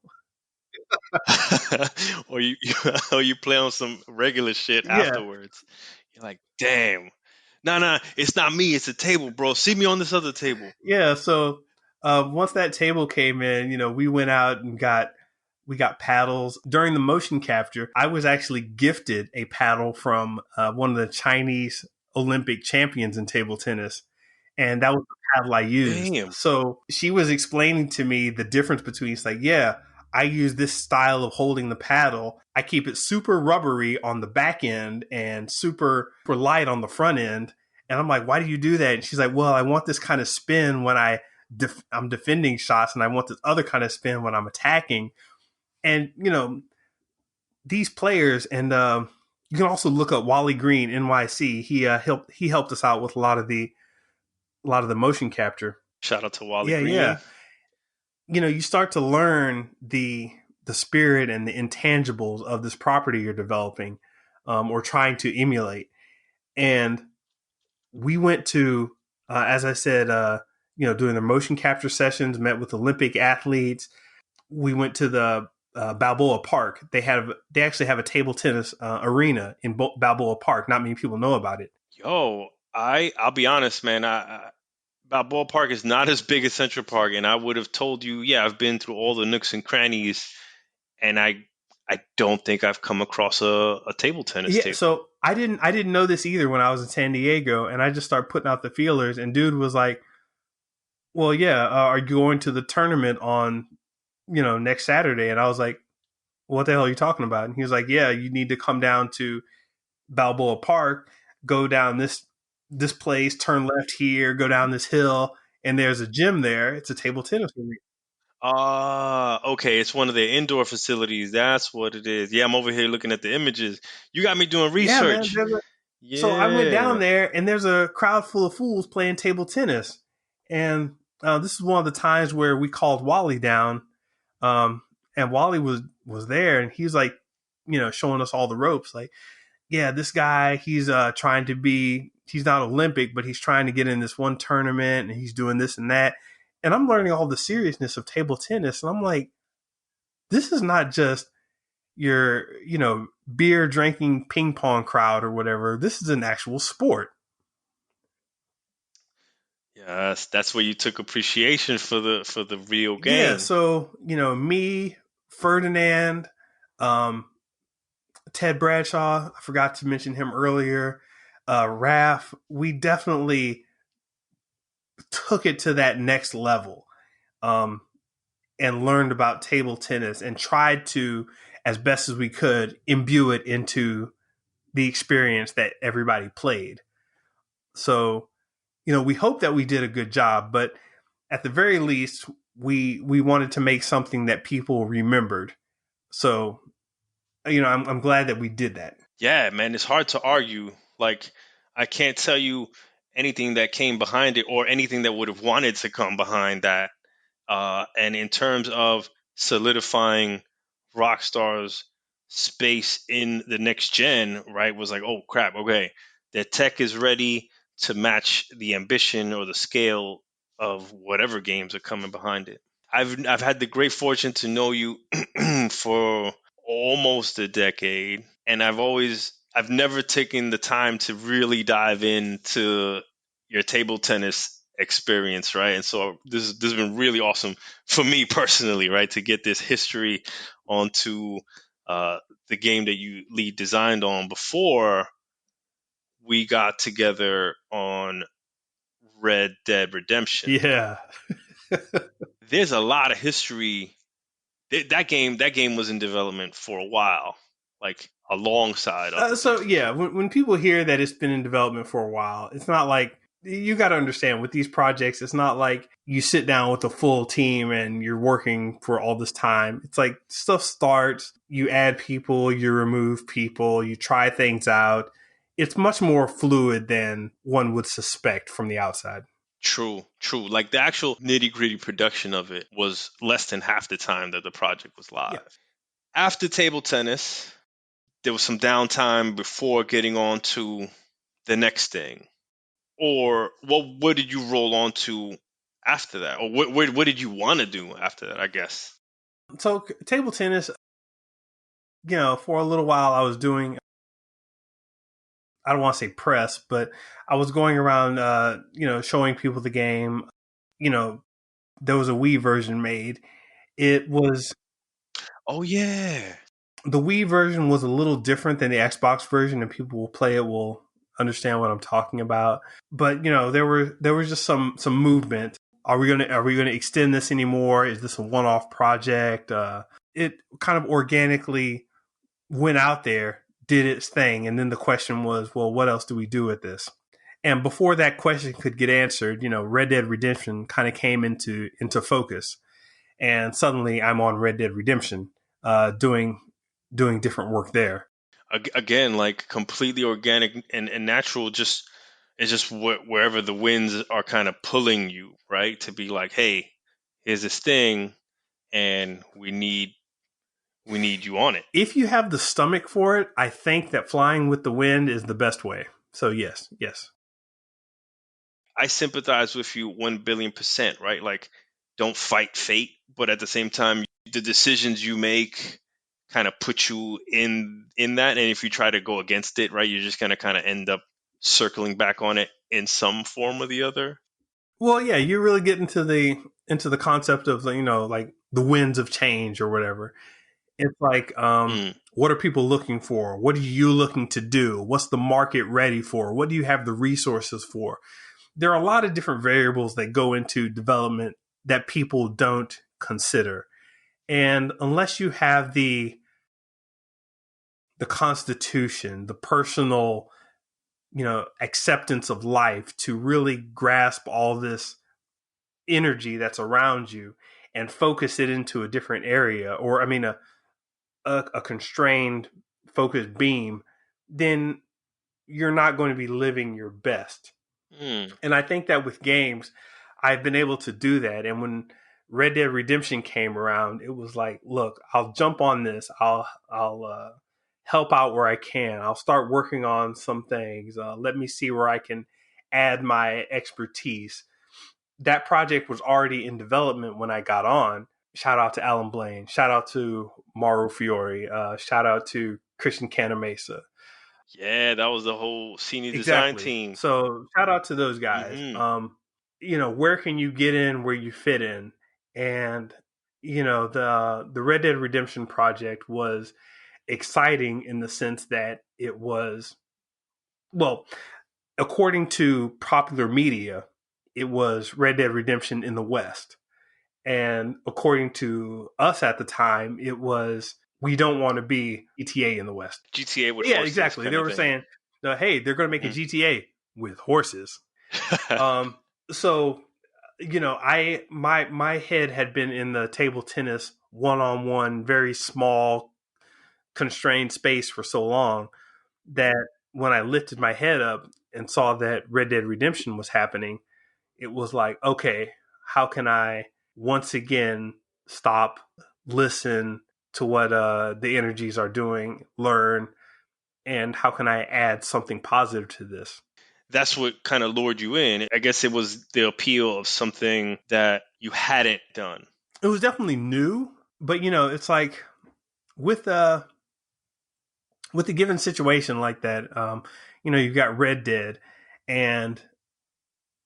or you play on some regular shit afterwards. You're like, damn. Nah, it's not me. It's a table, bro. See me on this other table. Yeah, so once that table came in, you know, we went out and we got paddles. During the motion capture, I was actually gifted a paddle from one of the Chinese Olympic champions in table tennis. And that was the paddle I used. Damn. So she was explaining to me the difference between, it's like, yeah, I use this style of holding the paddle. I keep it super rubbery on the back end and super light on the front end. And I'm like, why do you do that? And she's like, well, I want this kind of spin when I I'm defending shots, and I want this other kind of spin when I'm attacking. And these players, and you can also look up Wally Green NYC. He helped us out with a lot of the motion capture. Shout out to Wally Yeah, Green. yeah. You start to learn the spirit and the intangibles of this property you're developing, or trying to emulate. And we went to, as I said, doing the motion capture sessions, met with Olympic athletes. We went to the Balboa Park. They actually have a table tennis arena in Balboa Park. Not many people know about it. Yo, I'll be honest, man. Balboa Park is not as big as Central Park, and I would have told you, yeah, I've been through all the nooks and crannies, and I don't think I've come across a table tennis table. So I didn't know this either when I was in San Diego, and I just started putting out the feelers, and dude was like, well, yeah, are you going to the tournament on, next Saturday? And I was like, what the hell are you talking about? And he was like, yeah, you need to come down to Balboa Park, go down this place, turn left here, go down this hill, and there's a gym there. It's a table tennis arena. Okay, it's one of their indoor facilities. That's what it is. Yeah, I'm over here looking at the images. You got me doing research. Yeah, man. Yeah. So I went down there, and there's a crowd full of fools playing table tennis. And this is one of the times where we called Wally down, and Wally was there, and he was like, showing us all the ropes. Like, yeah, this guy, he's trying to be. He's not Olympic, but he's trying to get in this one tournament, and he's doing this and that. And I'm learning all the seriousness of table tennis, and I'm like, this is not just your, beer drinking ping pong crowd or whatever. This is an actual sport. Yes, that's where you took appreciation for the real game. Yeah, so me, Ferdinand, Ted Bradshaw, I forgot to mention him earlier, Raph, we definitely took it to that next level, and learned about table tennis and tried to, as best as we could, imbue it into the experience that everybody played. So, we hope that we did a good job, but at the very least, we wanted to make something that people remembered. So, I'm glad that we did that. Yeah, man, it's hard to argue. Like, I can't tell you anything that came behind it or anything that would have wanted to come behind that. And in terms of solidifying Rockstar's space in the next gen, right, was like, oh crap, okay, their tech is ready to match the ambition or the scale of whatever games are coming behind it. I've had the great fortune to know you for almost a decade, and I've never taken the time to really dive into your table tennis experience, right? And so this has been really awesome for me personally, right, to get this history onto the game that you lead designed on before we got together on Red Dead Redemption. Yeah. There's a lot of history. That game was in development for a while, like alongside other So things. yeah, when people hear that it's been in development for a while, it's not like, you got to understand with these projects, it's not like you sit down with a full team and you're working for all this time. It's like stuff starts, you add people, you remove people, you try things out. It's much more fluid than one would suspect from the outside. True. Like the actual nitty gritty production of it was less than half the time that the project was live. Yeah. After table tennis, there was some downtime before getting on to the next thing. Or what did you roll on to after that? Or what did you want to do after that, I guess? So table tennis, for a little while I was doing, I don't want to say press, but I was going around, showing people the game. There was a Wii version made. It was... Oh, yeah. The Wii version was a little different than the Xbox version, and people will play it will understand what I'm talking about. But there was just some movement. Are we gonna extend this anymore? Is this a one-off project? It kind of organically went out there, did its thing, and then the question was, well, what else do we do with this? And before that question could get answered, Red Dead Redemption kind of came into focus, and suddenly I'm on Red Dead Redemption, doing different work there. Again, like completely organic and natural. Just it's just wherever the winds are kind of pulling you, right? To be like, hey, here's this thing, and we need you on it. If you have the stomach for it, I think that flying with the wind is the best way. So yes. I sympathize with you 1,000,000,000%, right? Like, don't fight fate, but at the same time, the decisions you make kind of put you in that, and if you try to go against it, right, you're just gonna kind of end up circling back on it in some form or the other. Well, yeah, you really get into the concept of like the winds of change or whatever. It's like, what are people looking for? What are you looking to do? What's the market ready for? What do you have the resources for? There are a lot of different variables that go into development that people don't consider. And unless you have the constitution, the personal, acceptance of life to really grasp all this energy that's around you and focus it into a different area, or a constrained focused beam, then you're not going to be living your best. And I think that with games, I've been able to do that. And when Red Dead Redemption came around, it was like, look, I'll jump on this. I'll help out where I can. I'll start working on some things. Let me see where I can add my expertise. That project was already in development when I got on. Shout out to Alan Blaine. Shout out to Mauro Fiore. Shout out to Christian Canamesa. Yeah, that was the whole senior design Exactly. team. So shout out to those guys. Where can you get in where you fit in? And the Red Dead Redemption project was exciting in the sense that it was, well, according to popular media, it was Red Dead Redemption in the West. And according to us at the time, it was, we don't want to be GTA in the West. GTA with yeah, horses, exactly. They were saying, hey, they're going to make a GTA with horses. So, my head had been in the table tennis one-on-one, very small, constrained space for so long that when I lifted my head up and saw that Red Dead Redemption was happening, it was like, okay, how can I once again stop, listen to what the energies are doing, learn, and how can I add something positive to this? That's what kind of lured you in. I guess it was the appeal of something that you hadn't done. It was definitely new, but it's like with a given situation like that, you've got Red Dead, and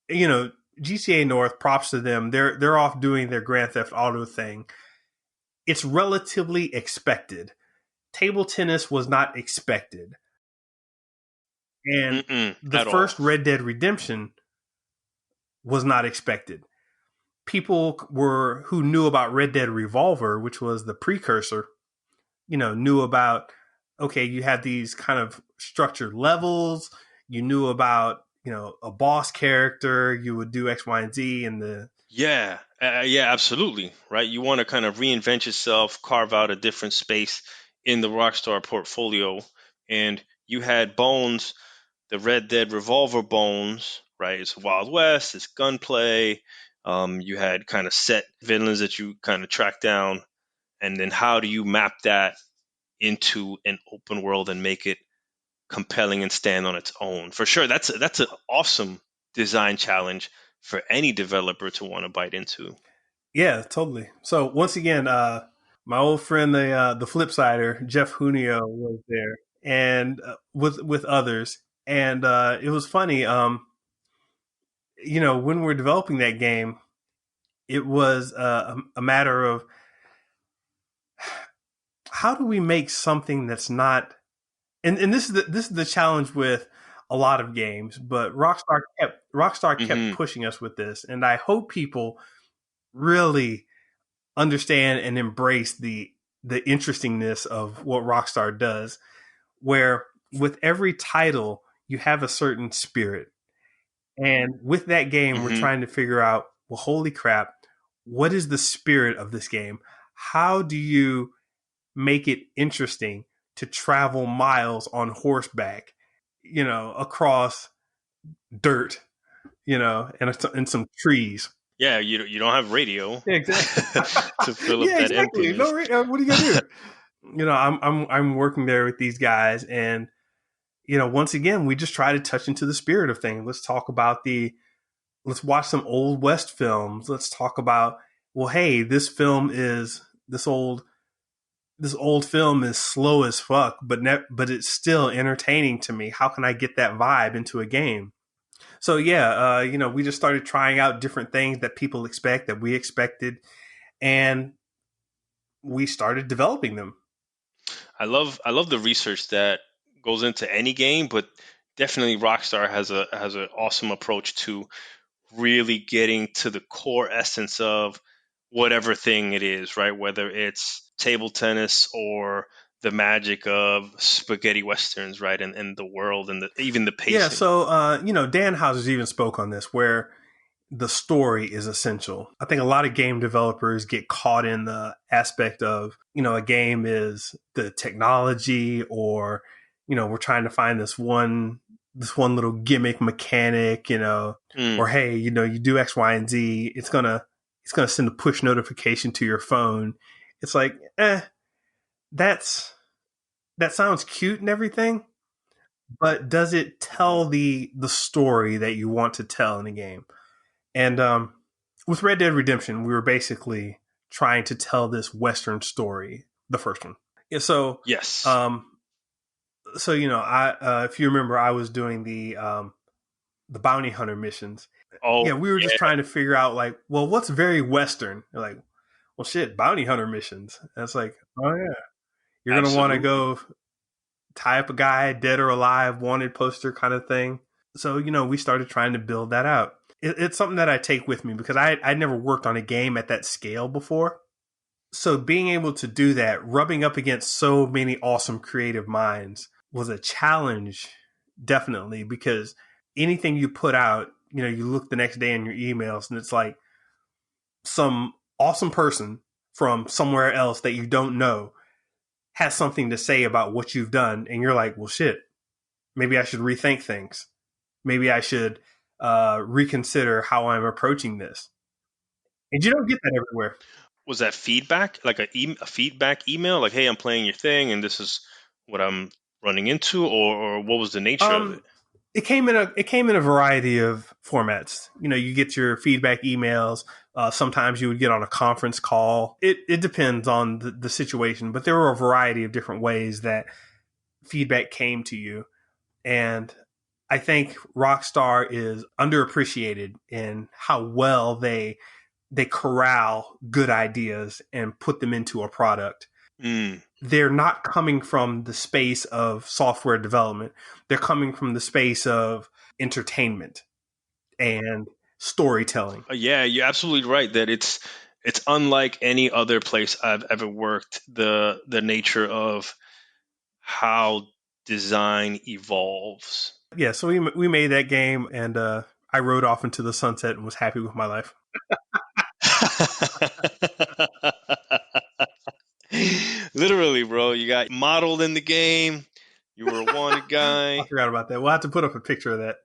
GTA North, props to them. They're off doing their Grand Theft Auto thing. It's relatively expected. Table tennis was not expected. And the first Red Dead Redemption was not expected. People who knew about Red Dead Revolver, which was the precursor, knew about, okay, you had these kind of structured levels. You knew about, a boss character. You would do X, Y, and Z, and yeah, absolutely, right. You want to kind of reinvent yourself, carve out a different space in the Rockstar portfolio, and you had Bones, the Red Dead Revolver Bones, right? It's Wild West, it's gunplay. You had kind of set villains that you kind of track down, and then how do you map that into an open world and make it compelling and stand on its own? For sure, that's an awesome design challenge for any developer to want to bite into. Yeah, totally. So once again, my old friend, the Flipsider, Jeff Junio, was there, and with others, and it was funny. When we're developing that game, it was a matter of how do we make something that's not, and this is the challenge with a lot of games, but Rockstar kept pushing us with this, and I hope people really understand and embrace the interestingness of what Rockstar does, where with every title you have a certain spirit. And with that game, we're Hmm. trying to figure out, well, holy crap, what is the spirit of this game? How do you make it interesting to travel miles on horseback, across dirt, and some trees? Yeah, you don't have radio Yeah, exactly. to fill up Yeah, that exactly. No, emptiness. what are you gonna do? I'm working there with these guys, and once again, we just try to touch into the spirit of things. Let's watch some old West films. Let's talk about, well, hey, this old film is slow as fuck, but it's still entertaining to me. How can I get that vibe into a game? So yeah, we just started trying out different things that people expect, that we expected, and we started developing them. I love the research that goes into any game, but definitely Rockstar has an awesome approach to really getting to the core essence of whatever thing it is, right? Whether it's table tennis or the magic of spaghetti westerns, right? And the world and even the Yeah, pacing. so Dan Houser's even spoke on this, where the story is essential. I think a lot of game developers get caught in the aspect of, a game is the technology, or, we're trying to find this one little gimmick mechanic, Mm. or hey, you do X, Y, and Z, it's gonna send a push notification to your phone. It's like, that's that sounds cute and everything, but does it tell the story that you want to tell in a game? And with Red Dead Redemption, we were basically trying to tell this Western story, the first one. Yeah, Yes. um, I if you remember, I was doing the bounty hunter missions. Oh, Yeah, we were just yeah, trying to figure out, like, well, what's very Western? They're like, well, shit, bounty hunter missions. And it's like, oh yeah, you're gonna want to absolutely. go tie up a guy, dead or alive, wanted poster kind of thing. So, we started trying to build that out. It's something that I take with me because I'd never worked on a game at that scale before. So being able to do that, rubbing up against so many awesome creative minds, was a challenge, definitely, because anything you put out, you look the next day in your emails and it's like some awesome person from somewhere else that you don't know has something to say about what you've done. And you're like, well, shit, maybe I should rethink things. Maybe I should reconsider how I'm approaching this. And you don't get that everywhere. Was that feedback, like a feedback email, like, "Hey, I'm playing your thing, and this is what I'm running into," or what was the nature of it? Um, it came in a variety of formats. You get your feedback emails. Sometimes you would get on a conference call. It depends on the situation, but there were a variety of different ways that feedback came to you. And I think Rockstar is underappreciated in how well they corral good ideas and put them into a product. Mm. They're not coming from the space of software development. They're coming from the space of entertainment and storytelling. Yeah, you're absolutely right that it's unlike any other place I've ever worked. The nature of how design evolves. Yeah, so we made that game, and I rode off into the sunset and was happy with my life. Literally, bro, you got modeled in the game. You were a wanted I guy. forgot about that. We'll have to put up a picture of that.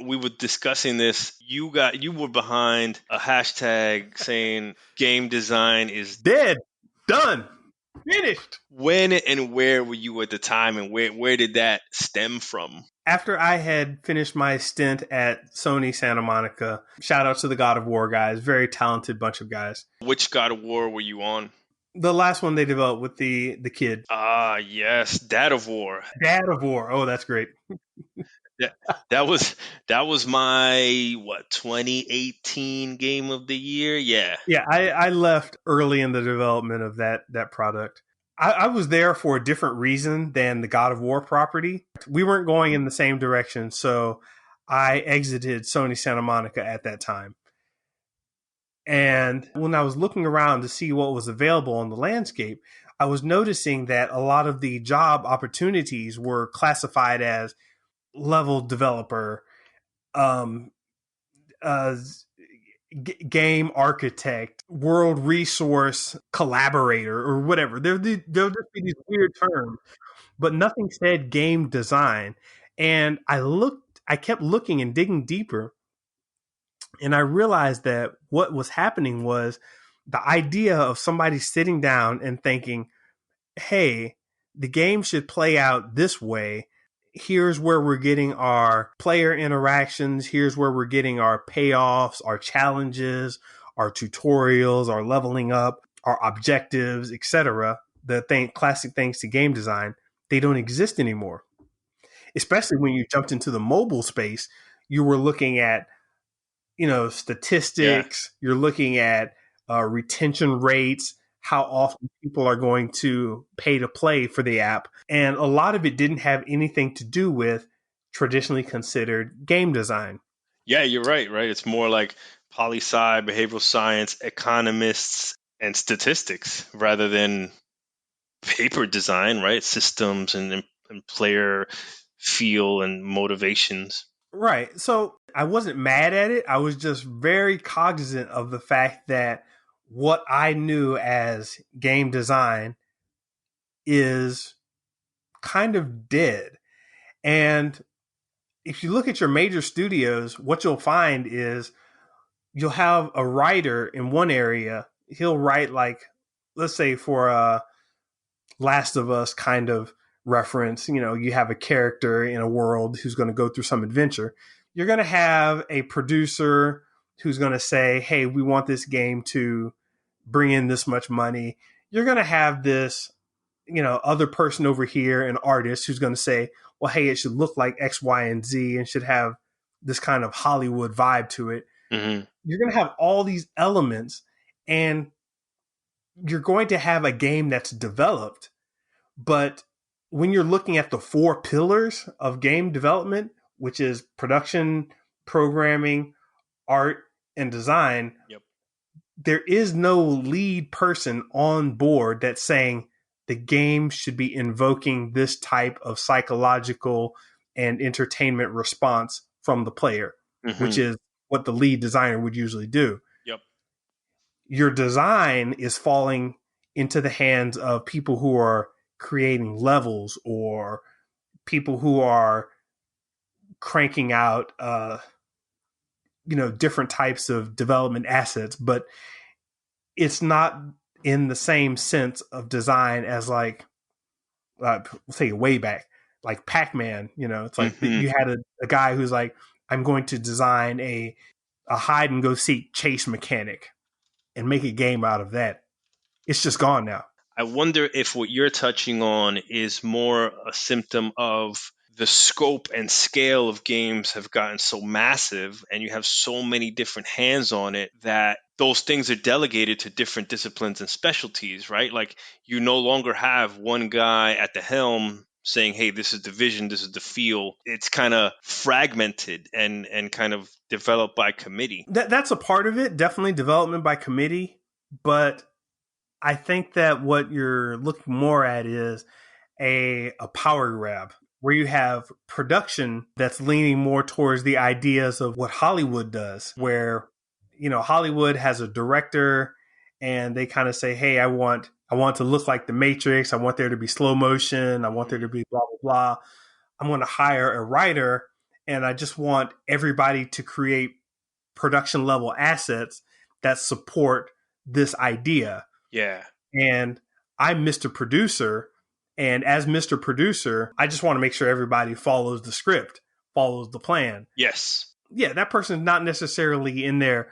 We were discussing this. You were behind a hashtag saying game design is. Dead, done, finished. When and where were you at the time, and where did that stem from? After I had finished my stint at Sony Santa Monica, shout out to the God of War guys, very talented bunch of guys. Which God of War were you on? The last one they developed with the kid, Ah, yes, Dad of War. Dad of War. Oh, that's great. That that was my 2018 game of the year. Yeah. Yeah, I left early in the development of that product. I was there for a different reason than the God of War property. We weren't going in the same direction, so I exited Sony Santa Monica at that time. And when I was looking around to see what was available on the landscape, I was noticing that a lot of the job opportunities were classified as level developer, uh, game architect, world resource collaborator, or whatever. There'll just be these weird terms, but nothing said game design. And I kept looking and digging deeper, and I realized that what was happening was the idea of somebody sitting down and thinking, hey, the game should play out this way. Here's where we're getting our player interactions. Here's where we're getting our payoffs, our challenges, our tutorials, our leveling up, our objectives, etc. Classic things to game design, they don't exist anymore. Especially when you jumped into the mobile space, you were looking at Yeah. statistics. You're looking at retention rates, how often people are going to pay to play for the app. And a lot of it didn't have anything to do with traditionally considered game design. Yeah, you're right, right? It's more like poli-sci, behavioral science, economists, and statistics rather than paper design, right? Systems and player feel and motivations. Right. So I wasn't mad at it. I was just very cognizant of the fact that what I knew as game design is kind of dead. And if you look at your major studios, what you'll find is you'll have a writer in one area. He'll write, like, let's say for a Last of Us kind of reference, you have a character in a world who's going to go through some adventure. You're going to have a producer who's going to say, hey, we want this game to bring in this much money. You're going to have this other person over here, an artist who's going to say, well, hey, it should look like X, Y, and Z and should have this kind of Hollywood vibe to it. Mm-hmm. You're going to have all these elements, and you're going to have a game that's developed. But when you're looking at the four pillars of game development, which is production, programming, art, and design, Yep. there is no lead person on board that's saying the game should be invoking this type of psychological and entertainment response from the player, which Mm-hmm. is what the lead designer would usually do. Yep. Your design is falling into the hands of people who are creating levels or people who are cranking out different types of development assets, but it's not in the same sense of design as, like, say way back, like Pac-Man. It's like Mm-hmm. you had a guy who's like, I'm going to design a hide and go seek chase mechanic and make a game out of that. It's just gone now. I wonder if what you're touching on is more a symptom of the scope and scale of games have gotten so massive and you have so many different hands on it that those things are delegated to different disciplines and specialties, right? Like you no longer have one guy at the helm saying, hey, this is the vision, this is the feel. It's kind of fragmented and kind of developed by committee. That's a part of it, definitely development by committee, but I think that what you're looking more at is a power grab where you have production that's leaning more towards the ideas of what Hollywood does, where Hollywood has a director and they kind of say, hey, I want to look like the Matrix, I want there to be slow motion, I want there to be blah blah blah. I'm going to hire a writer and I just want everybody to create production level assets that support this idea. Yeah. And I'm Mr. Producer. And as Mr. Producer, I just want to make sure everybody follows the script, follows the plan. Yes. Yeah, that person's not necessarily in there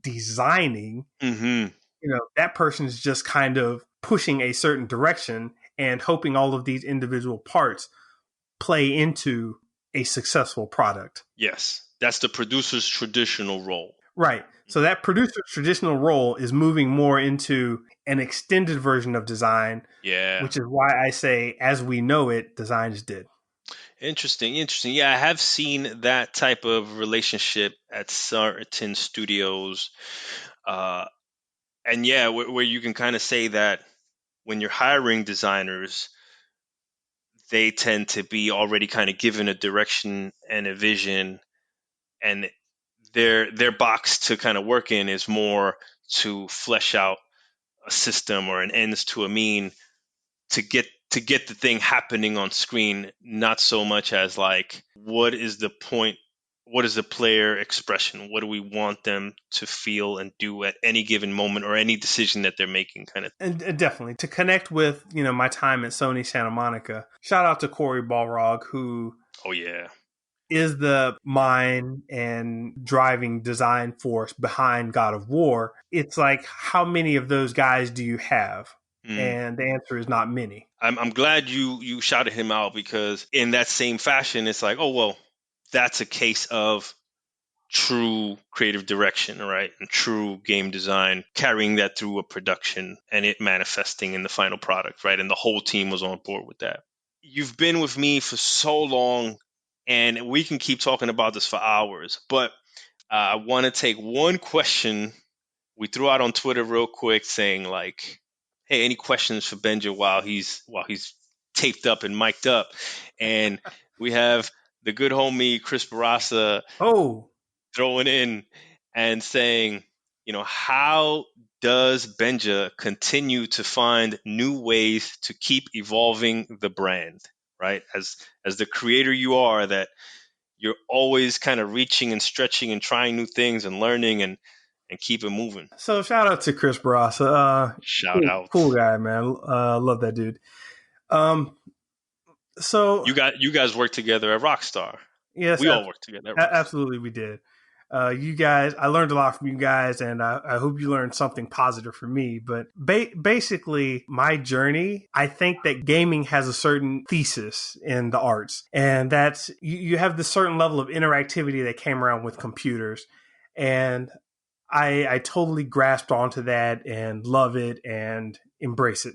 designing. Mm-hmm. That person's just kind of pushing a certain direction and hoping all of these individual parts play into a successful product. Yes. That's the producer's traditional role. Right. So that producer's traditional role is moving more into an extended version of design, Yeah. which is why I say, as we know it, design is dead. Interesting. Yeah, I have seen that type of relationship at certain studios. And yeah, where you can kind of say that when you're hiring designers, they tend to be already kind of given a direction and a vision, and their box to kind of work in is more to flesh out a system or an ends to a mean to get the thing happening on screen, not so much as like what is the point, what is the player expression, what do we want them to feel and do at any given moment or any decision that they're making kind of. And definitely to connect with, my time at Sony Santa Monica. Shout out to Corey Balrog, who Oh yeah. is the mind and driving design force behind God of War. It's like, how many of those guys do you have? And the answer is not many. I'm glad you shouted him out, because in that same fashion, it's like, oh, well, that's a case of true creative direction, right? And true game design, carrying that through a production and it manifesting in the final product, right? And the whole team was on board with that. You've been with me for so long, and we can keep talking about this for hours, but I want to take one question we threw out on Twitter real quick saying like, hey, any questions for Benja while he's taped up and mic'd up? And we have the good homie Chris Barassa throwing in and saying, how does Benja continue to find new ways to keep evolving the brand, right? As the creator you are, that you're always kind of reaching and stretching and trying new things and learning and keep it moving. So shout out to Chris Barassa. Shout out. Cool guy, man. Love that dude. So you guys work together at Rockstar. Yes, we all work together at Rockstar. Absolutely, we did. You guys, I learned a lot from you guys, and I hope you learned something positive from me. But basically, my journey, I think that gaming has a certain thesis in the arts, and that's you have this certain level of interactivity that came around with computers, and I totally grasped onto that and love it and embrace it.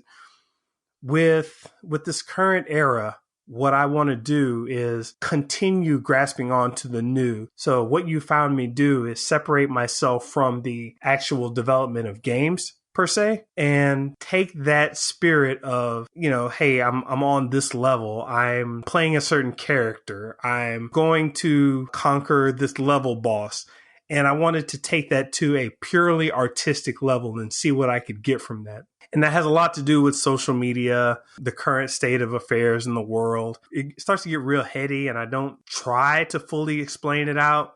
With this current era, what I want to do is continue grasping onto the new. So what you found me do is separate myself from the actual development of games per se, and take that spirit of, hey, I'm on this level. I'm playing a certain character. I'm going to conquer this level boss. And I wanted to take that to a purely artistic level and see what I could get from that. And that has a lot to do with social media, the current state of affairs in the world. It starts to get real heady, and I don't try to fully explain it out.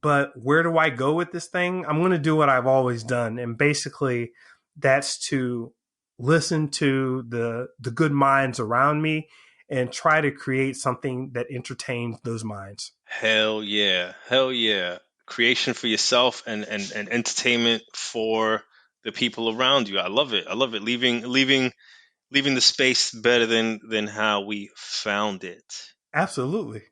But where do I go with this thing? I'm going to do what I've always done. And basically, that's to listen to the good minds around me and try to create something that entertains those minds. Hell yeah. Hell yeah. Creation for yourself and entertainment for the people around you. I love it. I love it. Leaving the space better than how we found it. Absolutely.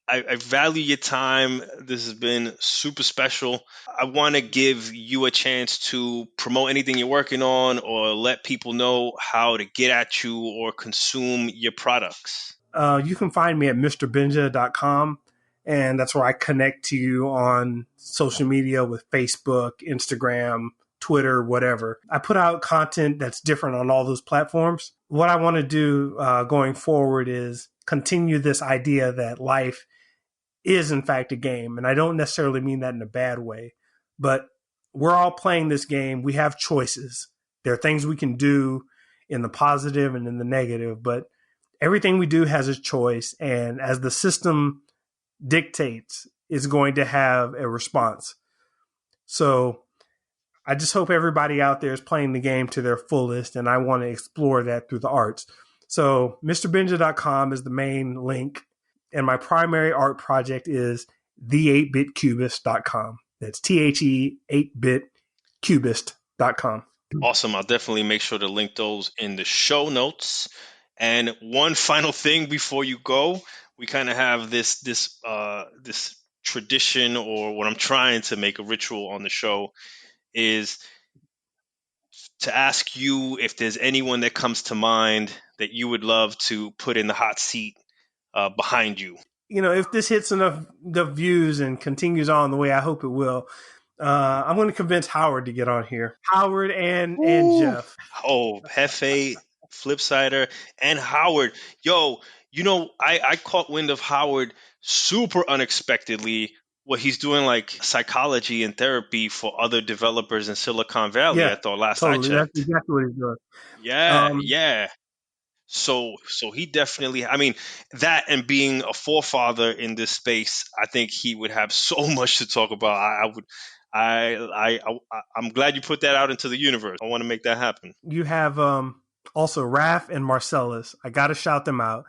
I value your time. This has been super special. I want to give you a chance to promote anything you're working on, or let people know how to get at you or consume your products. You can find me at mrbenja.com. And that's where I connect to you on social media with Facebook, Instagram, Twitter, whatever. I put out content that's different on all those platforms. What I want to do going forward is continue this idea that life is in fact a game. And I don't necessarily mean that in a bad way, but we're all playing this game. We have choices. There are things we can do in the positive and in the negative, but everything we do has a choice. And as the system dictates, is going to have a response. So I just hope everybody out there is playing the game to their fullest, and I want to explore that through the arts. So mrbenja.com is the main link, and my primary art project is the8bitcubist.com. That's THE8bitcubist.com. Awesome. I'll definitely make sure to link those in the show notes. And one final thing before you go, we kind of have this tradition, or what I'm trying to make a ritual on the show, is to ask you if there's anyone that comes to mind that you would love to put in the hot seat behind you. If this hits enough views and continues on the way I hope it will, I'm going to convince Howard to get on here. Howard and Jeff. Oh, Hefe, Flipsider, and Howard. Yo, I caught wind of Howard super unexpectedly Well, he's doing like psychology and therapy for other developers in Silicon Valley. Yeah, I thought last I totally. That's checked. exactly what he's doing. Yeah, Um, yeah. So he definitely. I mean, that and being a forefather in this space, I think he would have so much to talk about. I would. I'm glad you put that out into the universe. I want to make that happen. you have also Raph and Marcellus. I got to shout them out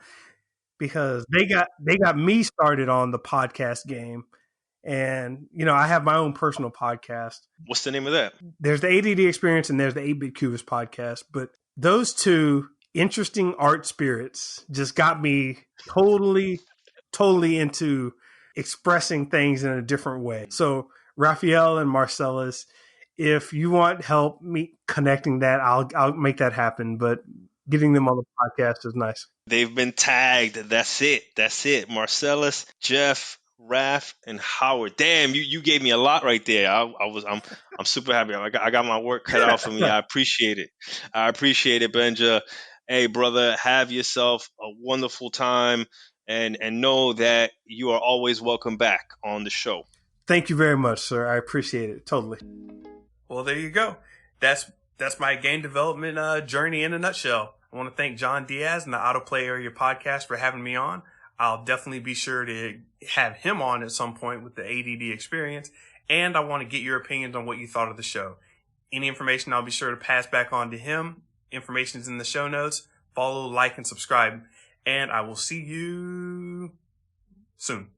because they got me started on the podcast game. And, I have my own personal podcast. What's the name of that? There's the ADD Experience and there's the 8-Bit Cubist podcast. But those two interesting art spirits just got me totally, totally into expressing things in a different way. So, Raphael and Marcellus, if you want help me connecting that, I'll make that happen. But getting them on the podcast is nice. They've been tagged. That's it. That's it. Marcellus, Jeff, Raph, and Howard. Damn, you gave me a lot right there. I'm super happy. I got my work cut out for me. I appreciate it. I appreciate it, Benja. Hey, brother, have yourself a wonderful time, and know that you are always welcome back on the show. Thank you very much, sir. I appreciate it. Totally. Well, there you go. That's my game development journey in a nutshell. I want to thank John Diaz and the Autoplay Area podcast for having me on. I'll definitely be sure to have him on at some point with the ADD Experience. And I want to get your opinions on what you thought of the show. Any information I'll be sure to pass back on to him. Information is in the show notes. Follow, like, and subscribe. And I will see you soon.